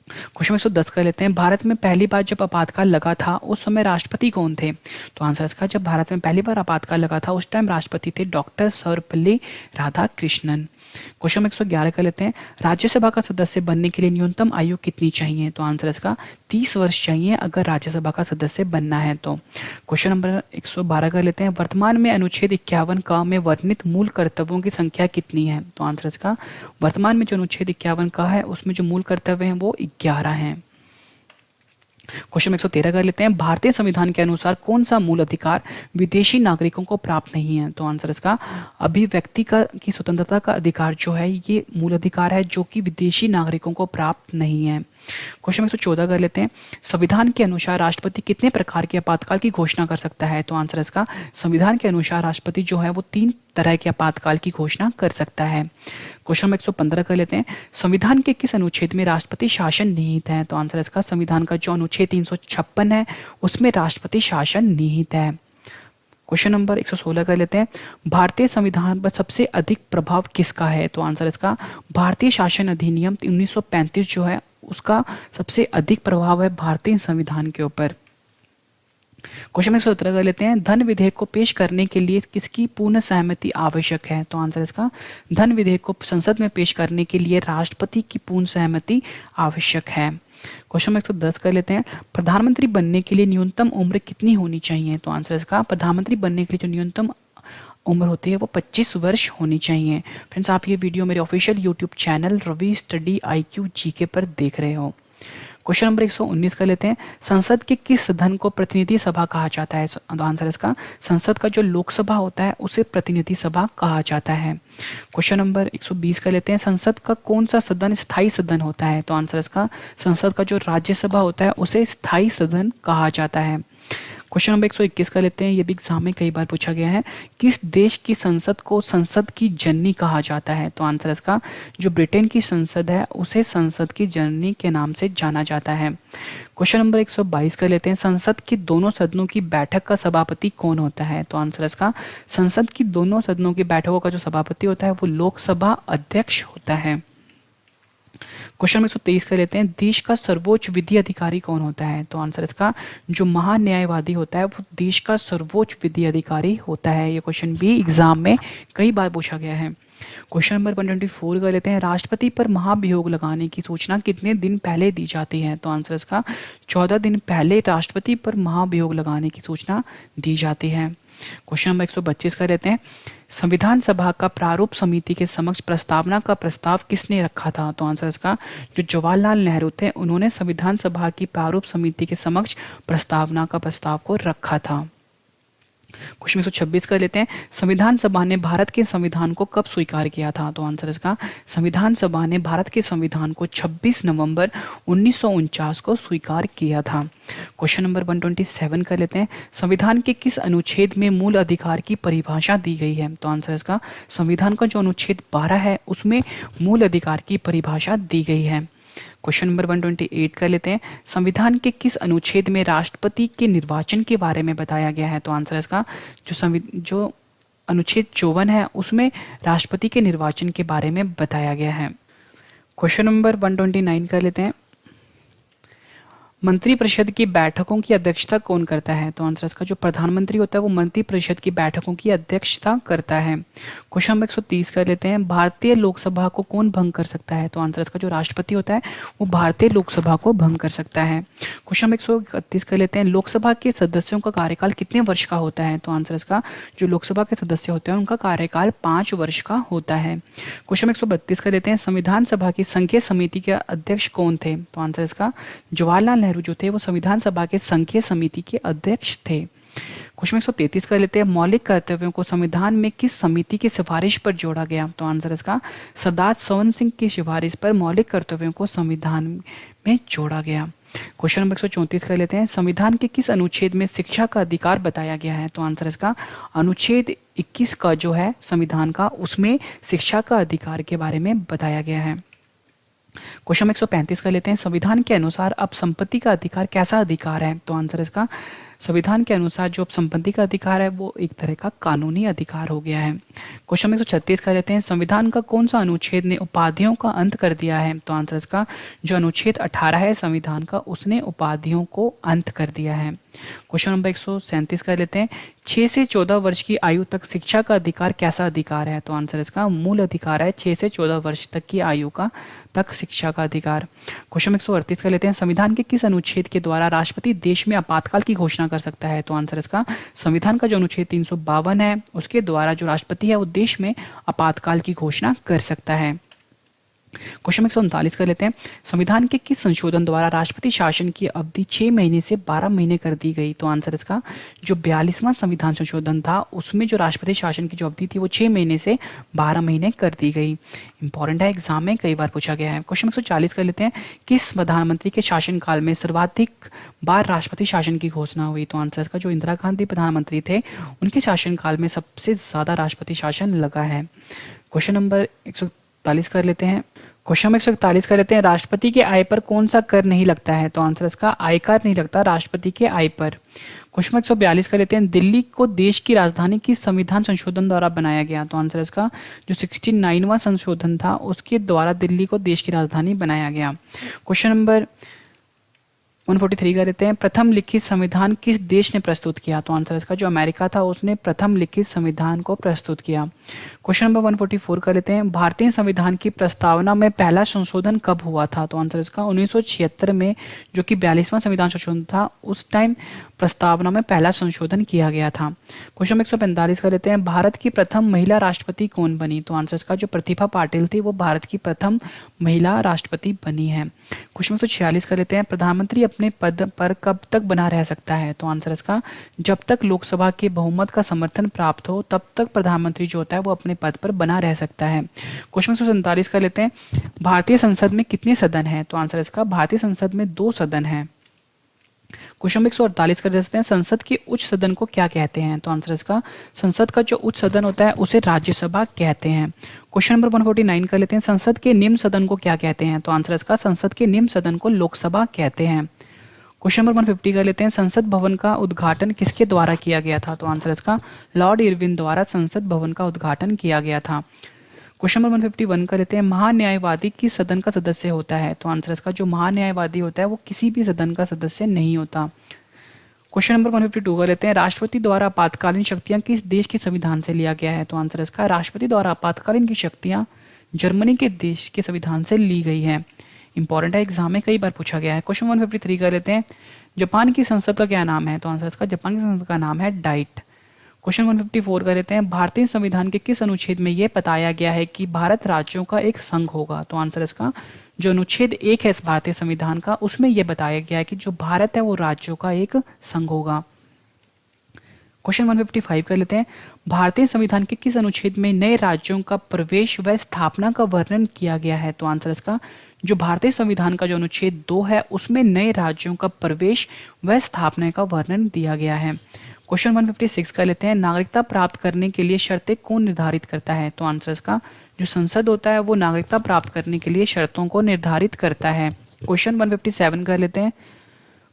क्वेश्चन 110 कर लेते हैं। भारत में पहली बार जब आपातकाल लगा था उस समय राष्ट्रपति कौन थे? तो आंसर इसका जब भारत में पहली बार आपातकाल लगा था उस टाइम राष्ट्रपति थे डॉक्टर सर्वपल्ली राधाकृष्णन। क्वेश्चन 111 कर लेते हैं। राज्यसभा का सदस्य बनने के लिए न्यूनतम आयु कितनी चाहिए? तो आंसर इसका 30 वर्ष चाहिए अगर राज्यसभा का सदस्य बनना है तो। क्वेश्चन नंबर 112 कर लेते हैं। वर्तमान में अनुच्छेद 51 का में वर्णित मूल कर्तव्यों की संख्या कितनी है? तो आंसर इसका वर्तमान में जो अनुच्छेद 51 का है उसमें जो मूल कर्तव्य हैं वो 11 हैं। क्वेश्चन 113 कर लेते हैं। भारतीय संविधान के अनुसार कौन सा मूल अधिकार विदेशी नागरिकों को प्राप्त नहीं है? तो आंसर इसका अभिव्यक्ति की स्वतंत्रता का अधिकार जो है ये मूल अधिकार है जो कि विदेशी नागरिकों को प्राप्त नहीं है। क्वेश्चन 114 कर लेते हैं। संविधान के अनुसार राष्ट्रपति कितने प्रकार के आपातकाल की घोषणा कर सकता है? तो आंसर इसका संविधान के अनुसार राष्ट्रपति जो है वो 3 तरह के आपातकाल की घोषणा कर सकता है। क्वेश्चन नंबर 115 कर लेते हैं। संविधान के किस अनुच्छेद में राष्ट्रपति शासन निहित है? तो आंसर इसका संविधान का जो अनुच्छेद 356 है उसमें राष्ट्रपति शासन निहित है। क्वेश्चन नंबर 116 कर लेते हैं। भारतीय संविधान पर सबसे अधिक प्रभाव किसका है? तो आंसर इसका भारतीय शासन अधिनियम 1935 जो है उसका सबसे अधिक प्रभाव है भारतीय संविधान के ऊपर। क्वेश्चन नंबर 17 कर लेते हैं। धन विधेयक को पेश करने के लिए किसकी पूर्ण सहमति आवश्यक है? तो आंसर इसका धन विधेयक को संसद में पेश करने के लिए राष्ट्रपति की पूर्ण सहमति आवश्यक है। क्वेश्चन नंबर 110 कर लेते हैं। प्रधानमंत्री बनने के लिए न्यूनतम उम्र कितनी होनी चाहिए? तो आंसर इसका प्रधानमंत्री बनने के लिए जो न्यूनतम उम्र होती है वो 25 वर्ष होनी चाहिए। फ्रेंड्स आप ये वीडियो मेरे official YouTube channel Ravi study IQ GK पर देख रहे हो। क्वेश्चन नंबर 119 कर लेते हैं, संसद के किस सदन को प्रतिनिधि सभा कहा जाता है? तो आंसर इसका, संसद का जो लोकसभा होता है उसे प्रतिनिधि सभा कहा जाता है। क्वेश्चन नंबर 120 कर लेते हैं, संसद का कौन सा सदन स्थायी सदन होता है? तो आंसर इसका, संसद का जो राज्यसभा होता है उसे स्थायी सदन कहा जाता है। क्वेश्चन नंबर 121 कर लेते हैं, ये भी एग्जाम में कई बार पूछा गया है, किस देश की संसद को संसद की जननी कहा जाता है? तो आंसर इसका, जो ब्रिटेन की संसद है उसे संसद की जननी के नाम से जाना जाता है। क्वेश्चन नंबर 122 कर लेते हैं, संसद के दोनों सदनों की बैठक का सभापति कौन होता है? तो आंसर इसका, संसद की दोनों सदनों की बैठकों का जो सभापति होता है वो लोकसभा अध्यक्ष होता है। क्वेश्चन नंबर 123 कर लेते हैं, देश का सर्वोच्च विधि अधिकारी कौन होता है? तो आंसर इसका, जो महान्यायवादी होता है वो देश का सर्वोच्च विधि अधिकारी होता है। ये क्वेश्चन भी एग्जाम में कई बार पूछा गया है। क्वेश्चन नंबर 124 कर लेते हैं, राष्ट्रपति पर महाभियोग लगाने की सूचना कितने दिन पहले दी जाती है? तो आंसर इसका, 14 दिन पहले राष्ट्रपति पर महाभियोग लगाने की सूचना दी जाती है। क्वेश्चन नंबर 125 कर लेते हैं, संविधान सभा का प्रारूप समिति के समक्ष प्रस्तावना का प्रस्ताव किसने रखा था? तो आंसर इसका, जो जवाहरलाल नेहरू थे उन्होंने संविधान सभा की प्रारूप समिति के समक्ष प्रस्तावना का प्रस्ताव को रखा था। क्वेश्चन 126 कर लेते हैं, संविधान सभा ने भारत के संविधान को कब स्वीकार किया था? तो आंसर इसका, संविधान सभा ने भारत के संविधान को 26 नवंबर 1949 को स्वीकार किया था। क्वेश्चन नंबर 127 कर लेते हैं, संविधान के किस अनुच्छेद में मूल अधिकार की परिभाषा दी गई है? तो आंसर इसका, संविधान का जो अनुच्छेद 12 है उसमें मूल अधिकार की परिभाषा दी गई है। क्वेश्चन नंबर 128 कर लेते हैं, संविधान के किस अनुच्छेद में राष्ट्रपति के निर्वाचन के बारे में बताया गया है? तो आंसर इसका, जो अनुच्छेद 54 है उसमें राष्ट्रपति के निर्वाचन के बारे में बताया गया है। क्वेश्चन नंबर 129 कर लेते हैं, मंत्रिपरिषद की बैठकों की अध्यक्षता कौन करता है? तो आंसर इसका, जो प्रधानमंत्री होता है वो मंत्रिपरिषद की बैठकों की अध्यक्षता करता है। क्वेश्चन नंबर 130 कर लेते हैं, भारतीय लोकसभा को कौन भंग कर सकता है? तो आंसर इसका, जो राष्ट्रपति होता है वो भारतीय लोकसभा को भंग कर सकता है। क्वेश्चन नंबर 131 कर लेते हैं, लोकसभा के सदस्यों का कार्यकाल कितने वर्ष का होता है? तो आंसर इसका, जो लोकसभा के सदस्य होते हैं उनका कार्यकाल 5 वर्ष का होता है। क्वेश्चन नंबर 132 कर लेते हैं, संविधान सभा की संघीय समिति के अध्यक्ष कौन थे? तो आंसर इसका, जवाहरलाल नेहरू जो थे वो संविधान सभा के संघीय समिति के अध्यक्ष थे। क्वेश्चन 133 कर लेते हैं, मौलिक कर्तव्यों को संविधान में किस समिति की सिफारिश पर जोड़ा गया? तो आंसर इसका, सरदार सवन सिंह की सिफारिश पर मौलिक कर्तव्यों को संविधान में जोड़ा गया। क्वेश्चन नंबर 134 कर लेते हैं, संविधान के किस अनुच्छेद में शिक्षा का अधिकार बताया गया है? तो आंसर इसका, अनुच्छेद 21 का जो है संविधान का उसमें शिक्षा का अधिकार के बारे में बताया गया है। क्वेश्चन 135 कर लेते हैं, संविधान के अनुसार अब संपत्ति का अधिकार कैसा अधिकार है? तो आंसर इसका, संविधान के अनुसार जो संपत्ति का अधिकार है वो एक तरह का कानूनी अधिकार हो गया है। क्वेश्चन 136 कर लेते हैं, संविधान का कौन सा अनुच्छेद ने उपाधियों का अंत कर दिया है? तो आंसर इसका, जो अनुच्छेद 18 है संविधान का उसने उपाधियों को अंत कर दिया है। क्वेश्चन नंबर 137 कर लेते हैं, 6 से 14 वर्ष की आयु तक शिक्षा का अधिकार कैसा अधिकार है? तो आंसर इसका, मूल अधिकार है 6 से 14 वर्ष तक की आयु का तक शिक्षा का अधिकार। क्वेश्चन 138 कर लेते हैं, संविधान के किस अनुच्छेद के द्वारा राष्ट्रपति देश में आपातकाल की घोषणा कर सकता है? तो आंसर इसका, संविधान का जो अनुच्छेद 352 है उसके द्वारा जो राष्ट्रपति है वो देश में आपातकाल की घोषणा कर सकता है। क्वेश्चन 139 कर लेते हैं, संविधान के किस संशोधन द्वारा राष्ट्रपति शासन की अवधि 6 महीने से 12 महीने कर दी गई? तो आंसर इसका, जो 42वां संविधान संशोधन था उसमें जो राष्ट्रपति शासन की जो अवधि थी वो 6 महीने से 12 महीने कर दी गई। इंपॉर्टेंट है, एग्जाम में कई बार पूछा गया है। क्वेश्चन 140 कर लेते हैं, किस प्रधानमंत्री के शासनकाल में सर्वाधिक बार राष्ट्रपति शासन की घोषणा हुई? तो आंसर इसका, जो इंदिरा गांधी प्रधानमंत्री थे उनके शासनकाल में सबसे ज्यादा राष्ट्रपति शासन लगा है। क्वेश्चन नंबर 141 कर लेते हैं, क्वेश्चन नंबर 141 कर लेते हैं, राष्ट्रपति के आय पर कौन सा कर नहीं लगता है? तो आंसर इसका, आयकर नहीं लगता राष्ट्रपति के आय पर। क्वेश्चन 142 कर लेते हैं, दिल्ली को देश की राजधानी किस संविधान संशोधन द्वारा बनाया गया? तो आंसर इसका, जो 69वां संशोधन था उसके द्वारा दिल्ली को देश की राजधानी बनाया गया। क्वेश्चन नंबर 143 कर लेते हैं, प्रथम लिखित संविधान किस देश ने प्रस्तुत किया? तो आंसर इसका, जो अमेरिका था उसने प्रथम लिखित संविधान को प्रस्तुत किया। क्वेश्चन नंबर 144 कर लेते हैं, भारतीय संविधान की प्रस्तावना में पहला संशोधन कब हुआ था? तो आंसर इसका 1976 में, जो कि 42वां संविधान संशोधन था, उस टाइम प्रस्तावना में पहला संशोधन किया गया था। क्वेश्चन नंबर 145 कर लेते हैं, भारत की प्रथम महिला राष्ट्रपति कौन बनी? तो आंसर इसका जो प्रतिभा पाटिल थी वो भारत की प्रथम महिला राष्ट्रपति बनी है। क्वेश्चन नंबर 146 कर लेते हैं, प्रधानमंत्री अपने पद पर कब तक बना रह सकता है? तो आंसर इसका जब तक लोकसभा के बहुमत का समर्थन प्राप्त हो तब तक प्रधानमंत्री जो होता है वो अपने पद पर बना रह सकता है। क्वेश्चन 147 कर लेते हैं, भारतीय संसद में कितने सदन हैं? तो आंसर इसका भारतीय संसद में 2 सदन हैं। क्वेश्चन 148 कर देते हैं, संसद के उच्च सदन को क्या कहते हैं? तो आंसर इसका संसद का जो उच्च सदन होता है उसे राज्यसभा कहते हैं। क्वेश्चन नंबर 149 कर लेते हैं, संसद के निम्न सदन को क्या कहते हैं? तो आंसर इसका संसद के निम्न सदन को लोकसभा कहते हैं। क्वेश्चन नंबर 150 कर लेते हैं, संसद भवन का उद्घाटन किसके द्वारा किया गया था? तो आंसर इसका लॉर्ड इरविन द्वारा संसद भवन का उद्घाटन किया गया था। क्वेश्चन नंबर 151 कर लेते हैं, महान्यायवादी किस सदन का सदस्य होता है? तो आंसर इसका जो महान्यायवादी होता है वो किसी भी सदन का सदस्य नहीं होता। क्वेश्चन नंबर 152 कर लेते हैं, राष्ट्रपति द्वारा आपातकालीन शक्तियां किस देश के संविधान से लिया गया है? तो आंसर इसका राष्ट्रपति द्वारा आपातकालीन की शक्तियां जर्मनी के देश के संविधान से ली गई है। इंपॉर्टेंट है, एग्जाम में कई बार पूछा गया है। क्वेश्चन 153 कर लेते हैं, जापान की संसद का क्या नाम है? तो आंसर इसका जापान की संसद का नाम है डाइट। क्वेश्चन 154 कर लेते हैं, भारतीय संविधान के किस अनुच्छेद में यह बताया गया है कि भारत राज्यों का एक संघ होगा? तो आंसर इसका जो अनुच्छेद 1 है इस भारतीय संविधान का, उसमें यह बताया गया है कि जो भारत है वो राज्यों का एक संघ होगा। क्वेश्चन 155 कर लेते हैं, भारतीय संविधान के किस अनुच्छेद में नए राज्यों का प्रवेश व स्थापना का वर्णन किया गया है? तो आंसर इसका जो भारतीय संविधान का जो अनुच्छेद 2 है उसमें नए राज्यों का प्रवेश व स्थापना का वर्णन दिया गया है। क्वेश्चन 156 कर लेते हैं, नागरिकता प्राप्त करने के लिए शर्तें कौन निर्धारित करता है? तो आंसर इसका जो संसद होता है वो नागरिकता प्राप्त करने के लिए शर्तों को निर्धारित करता है। क्वेश्चन 157 कर लेते हैं,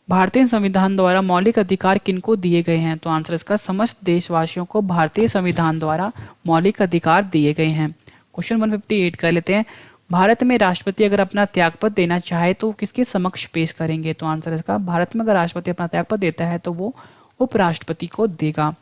भारतीय संविधान द्वारा मौलिक अधिकार किनको दिए गए हैं? तो आंसर इसका समस्त देशवासियों को भारतीय संविधान द्वारा मौलिक अधिकार दिए गए हैं। क्वेश्चन 158 कर लेते हैं, भारत में राष्ट्रपति अगर अपना त्यागपत्र देना चाहे तो किसके समक्ष पेश करेंगे? तो आंसर इसका भारत में अगर राष्ट्रपति अपना त्यागपत्र देता है तो वो उपराष्ट्रपति को देगा।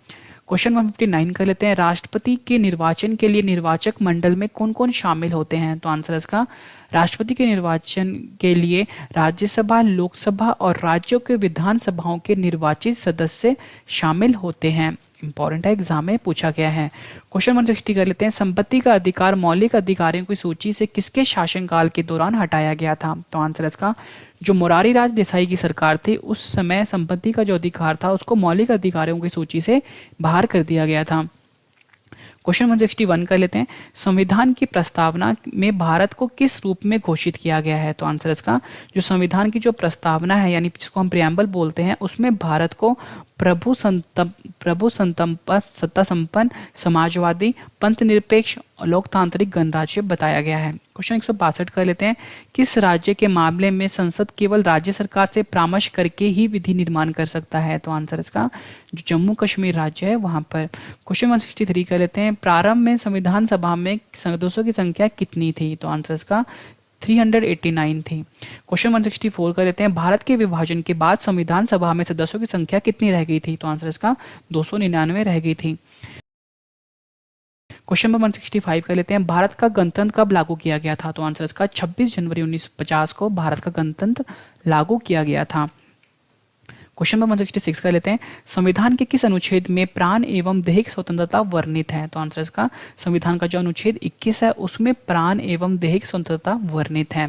क्वेश्चन 159 कर लेते हैं, राष्ट्रपति के निर्वाचन के लिए निर्वाचक मंडल में कौन कौन शामिल होते हैं? तो आंसर इसका राष्ट्रपति के निर्वाचन के लिए राज्यसभा, लोकसभा और राज्यों के विधानसभाओं के निर्वाचित सदस्य शामिल होते हैं। इंपॉर्टेंट है, एग्जाम में पूछा गया है। क्वेश्चन 160 कर लेते हैं, संपत्ति का अधिकार मौलिक अधिकारों की सूची से किसके शासनकाल के दौरान हटाया गया था? तो आंसर इसका जो मोरारी लाल देसाई की सरकार थी उस समय संपत्ति का जो अधिकार था उसको मौलिक अधिकारों की सूची से बाहर कर दिया गया था। क्वेश्चन 161 कर लेते हैं, संविधान की प्रस्तावना में भारत को किस रूप में घोषित किया गया है? तो आंसर इसका जो संविधान की जो प्रस्तावना है यानी जिसको हम प्रियम्बल बोलते हैं उसमें भारत को प्रभु सत्ता संपन्न, समाजवादी, पंथ निरपेक्ष और लोकतांत्रिक गणराज्य बताया गया है। क्वेश्चन 162 कर लेते हैं, किस राज्य के मामले में संसद केवल राज्य सरकार से परामर्श करके ही विधि निर्माण कर सकता है? तो आंसर इसका जो जम्मू कश्मीर राज्य है वहां पर। क्वेश्चन 163 कर लेते हैं, प्रारंभ में संविधान सभा में सदस्यों की संख्या कितनी थी? तो आंसर इसका 389 थी। क्वेश्चन 164 कर लेते हैं, भारत के विभाजन के बाद संविधान सभा में सदस्यों की संख्या कितनी रह गई थी? तो आंसर इसका 299 रह गई थी। क्वेश्चन नंबर 165 कर लेते हैं, भारत का गणतंत्र कब लागू किया गया था? तो आंसर इसका 26 जनवरी 1950 को भारत का गणतंत्र लागू किया गया था। क्वेश्चन नंबर 166 कर लेते हैं, संविधान के किस अनुच्छेद में प्राण एवं दैहिक स्वतंत्रता वर्णित है? तो आंसर इसका संविधान का जो अनुच्छेद 21 है उसमें प्राण एवं दैहिक स्वतंत्रता वर्णित है।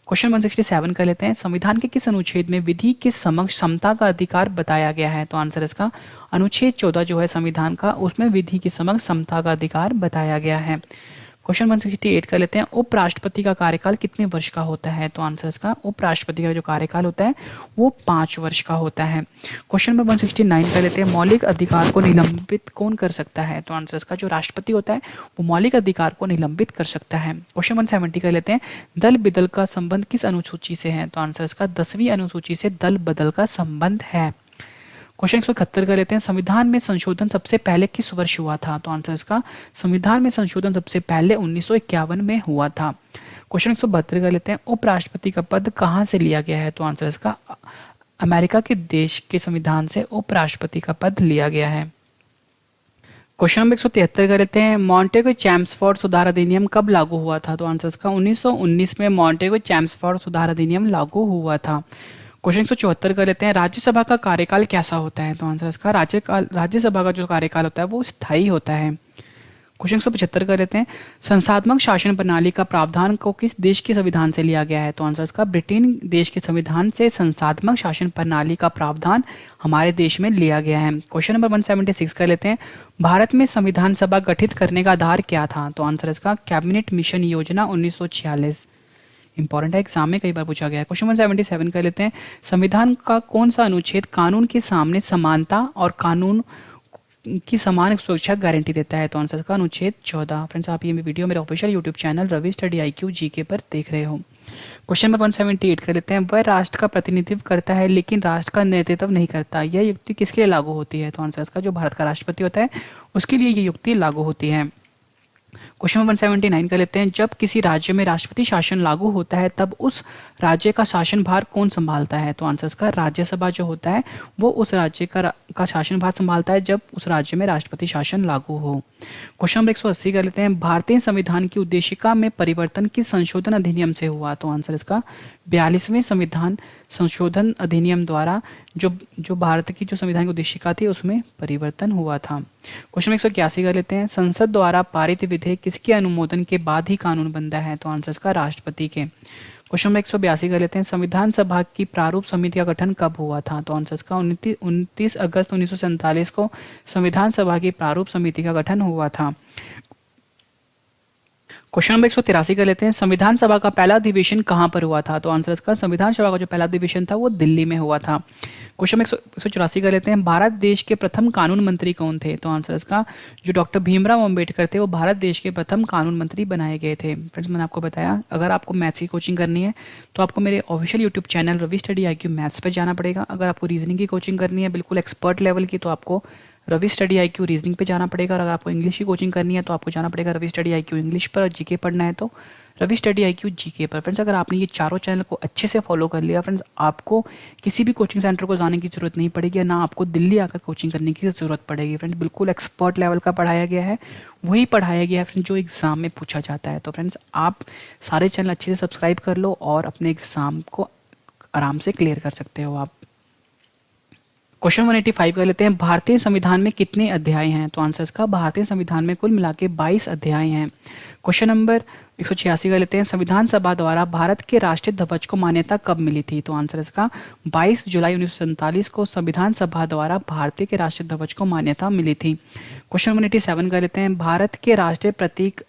क्वेश्चन 167 कर लेते हैं, संविधान के किस अनुच्छेद में विधि के समक्ष समता का अधिकार बताया गया है? तो आंसर इसका अनुच्छेद 14 जो है संविधान का उसमें विधि के समक्ष समता का अधिकार बताया गया है। क्वेश्चन 168 कर लेते हैं, उपराष्ट्रपति का कार्यकाल कितने वर्ष का होता है? तो आंसर इसका उपराष्ट्रपति का जो कार्यकाल होता है वो 5 वर्ष का होता है। क्वेश्चन नंबर 169 कर लेते हैं, मौलिक अधिकार को निलंबित कौन कर सकता है? तो आंसर इसका जो राष्ट्रपति होता है वो मौलिक अधिकार को निलंबित कर सकता है। क्वेश्चन 170 कर लेते हैं, दल बदल का संबंध किस अनुसूची से है? तो आंसर इसका 10वीं अनुसूची से दल बदल का संबंध है। क्वेश्चन 171 कर लेते हैं, संविधान में संशोधन सबसे पहले किस वर्ष हुआ था? तो आंसर इसका संविधान में संशोधन सबसे पहले 1951 में हुआ था। क्वेश्चन 172 कर लेते हैं, उपराष्ट्रपति का पद कहाँ से लिया गया है? तो आंसर इसका अमेरिका के देश के संविधान से उपराष्ट्रपति का पद लिया गया है। क्वेश्चन नंबर 173 कर लेते हैं, मॉन्टेगो चैम्सफोर्ड सुधार अधिनियम कब लागू हुआ था? तो आंसर इसका 1919 में मॉन्टेगो चैम्सफोर्ड सुधार अधिनियम लागू हुआ था। क्वेश्चन 174 कर लेते हैं, राज्यसभा का कार्यकाल कैसा होता है? तो आंसर इसका राज्यसभा का जो कार्यकाल होता है वो स्थायी होता है। क्वेश्चन 175 कर लेते हैं, संस्थात्मक शासन प्रणाली का प्रावधान को किस देश के संविधान से लिया गया है? तो आंसर इसका ब्रिटेन देश के संविधान से संस्थात्मक शासन प्रणाली का प्रावधान हमारे देश में लिया गया है। क्वेश्चन नंबर 176 कर लेते हैं, भारत में संविधान सभा गठित करने का आधार क्या था? तो आंसर इसका कैबिनेट मिशन योजना 1946। इंपॉर्टेंट है, एग्जाम में कई बार पूछा गया है। क्वेश्चन 177 कर लेते हैं, संविधान का कौन सा अनुच्छेद कानून के सामने समानता और कानून की समान सुरक्षा गारंटी देता है? तो आंसर का अनुच्छेद 14। फ्रेंड्स, आप ये वीडियो मेरे official YouTube channel Ravi study IQ GK पर देख रहे हो। क्वेश्चन नंबर 178 कर लेते हैं, वह राष्ट्र का प्रतिनिधित्व करता है लेकिन राष्ट्र का नेतृत्व नहीं करता, यह युक्ति किसके लिए लागू होती है? तो आंसर इसका जो भारत का राष्ट्रपति होता है उसके लिए ये युक्ति लागू होती है। क्वेश्चन नंबर 179 कर लेते हैं, जब किसी राज्य में राष्ट्रपति शासन लागू होता है तब उस राज्य का शासन भार कौन संभालता है? तो आंसर इसका राज्यसभा जो होता है वो उस राज्य का शासन भार संभालता है जब उस राज्य में राष्ट्रपति शासन लागू हो। क्वेश्चन नंबर 180 कर लेते हैं, भारतीय संविधान की उद्देशिका में परिवर्तन किस संशोधन अधिनियम से हुआ? तो आंसर इसका 42वें संविधान संशोधन अधिनियम द्वारा जो भारत की जो संविधान की उद्देशिका थी उसमें परिवर्तन हुआ था। क्वेश्चन 181 कर लेते हैं, संसद द्वारा पारित विधेयक किसके अनुमोदन के बाद ही कानून बनता है? तो आंसर इसका राष्ट्रपति के। क्वेश्चन नंबर 182 कर लेते हैं, संविधान सभा की प्रारूप समिति का गठन कब हुआ था? तो आंसर इसका 29 अगस्त 1947 को संविधान सभा की प्रारूप समिति का गठन हुआ था। क्वेश्चन नंबर 183 कर लेते हैं, संविधान सभा का पहला अधिवेशन कहां पर हुआ था? तो आंसर इसका संविधान सभा का जो पहला अधिवेशन था वो दिल्ली में हुआ था। क्वेश्चन नंबर 184 कर लेते हैं, भारत देश के प्रथम कानून मंत्री कौन थे? तो आंसर इसका जो डॉक्टर भीमराव अम्बेडकर थे वो भारत देश के प्रथम कानून मंत्री बनाए गए थे। फ्रेंड्स, मैंने आपको बताया अगर आपको मैथ्स की कोचिंग करनी है तो आपको मेरे official YouTube channel Ravi study IQ maths पर जाना पड़ेगा। अगर आपको रीजनिंग की कोचिंग करनी है बिल्कुल एक्सपर्ट लेवल की तो आपको रवि स्टडी IQ रीजनिंग पे जाना पड़ेगा। और अगर आपको इंग्लिश की कोचिंग करनी है तो आपको जाना पड़ेगा रवि स्टडी IQ इंग्लिश पर। GK पढ़ना है तो रवि स्टडी IQ GK पर। फ्रेंड्स, अगर आपने ये चारों चैनल को अच्छे से फॉलो कर लिया फ्रेंड्स, आपको किसी भी कोचिंग सेंटर को जाने की जरूरत नहीं पड़ेगी, ना आपको दिल्ली आकर कोचिंग करने की जरूरत पड़ेगी। फ्रेंड्स, बिल्कुल एक्सपर्ट लेवल का पढ़ाया गया है, वही पढ़ाया गया है फ्रेंड्स जो एग्जाम में पूछा जाता है। तो फ्रेंड्स, आप सारे चैनल अच्छे से सब्सक्राइब कर लो और अपने एग्जाम को आराम से क्लियर कर सकते हो आप। क्वेश्चन 185 कर लेते हैं, भारतीय संविधान में कितने अध्याय हैं? तो आंसर इसका भारतीय संविधान में कुल मिला के 22 अध्याय हैं। क्वेश्चन नंबर 186 कर लेते हैं, संविधान सभा द्वारा भारत के राष्ट्रीय ध्वज को मान्यता कब मिली थी? तो आंसर इसका 22 जुलाई 1947 को संविधान सभा द्वारा भारतीय के राष्ट्रीय ध्वज को मान्यता मिली थी। क्वेश्चन 187 कर लेते हैं, भारत के राष्ट्रीय प्रतीक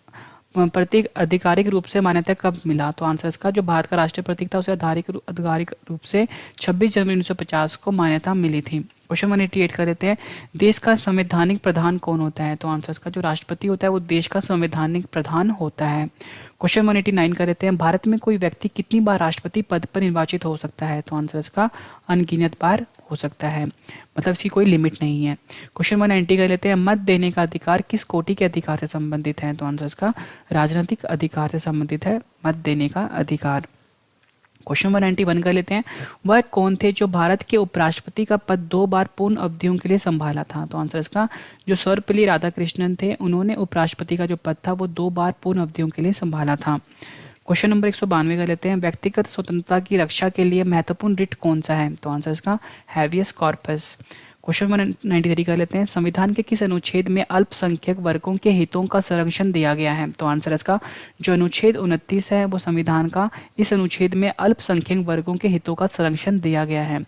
आधिकारिक रूप से मान्यता कब मिला? तो आंसर इसका जो भारत का राष्ट्रीय प्रतीक था उसे आधिकारिक रूप से 26 जनवरी 1950 को मान्यता मिली थी। क्वेश्चन 188 कर देते हैं, देश का संवैधानिक प्रधान कौन होता है? तो आंसर इसका जो राष्ट्रपति होता है वो देश का संवैधानिक प्रधान होता है। क्वेश्चन 189 कर देते हैं, भारत में कोई व्यक्ति कितनी बार राष्ट्रपति पद पर निर्वाचित हो सकता है? तो आंसर इसका अनगिनत बार हो सकता है, मतलब इसकी कोई लिमिट नहीं है। क्वेश्चन 190 कर लेते हैं, मत देने का अधिकार किस कोटि के अधिकार से संबंधित है? तो आंसर इसका राजनीतिक अधिकार से संबंधित है मत देने का अधिकार। क्वेश्चन 191 कर लेते हैं, वह कौन थे जो भारत के उपराष्ट्रपति का पद 2 बार पूर्ण अवधियों के लिए संभाला था? तो आंसर इसका जो सर्वपल्ली राधाकृष्णन थे उन्होंने उपराष्ट्रपति का जो पद था वो 2 बार पूर्ण अवधियों के लिए संभाला था। क्वेश्चन नंबर 192 कर लेते हैं, व्यक्तिगत स्वतंत्रता की रक्षा के लिए महत्वपूर्ण रिट कौन सा है? तो आंसर इसका हैवियस कॉर्पस। क्वेश्चन 193 कर लेते हैं, संविधान के किस अनुच्छेद में अल्पसंख्यक वर्गों के हितों का संरक्षण दिया गया है? तो आंसर इसका जो अनुच्छेद 29 है वो संविधान का, इस अनुच्छेद में अल्पसंख्यक वर्गों के हितों का संरक्षण दिया गया है।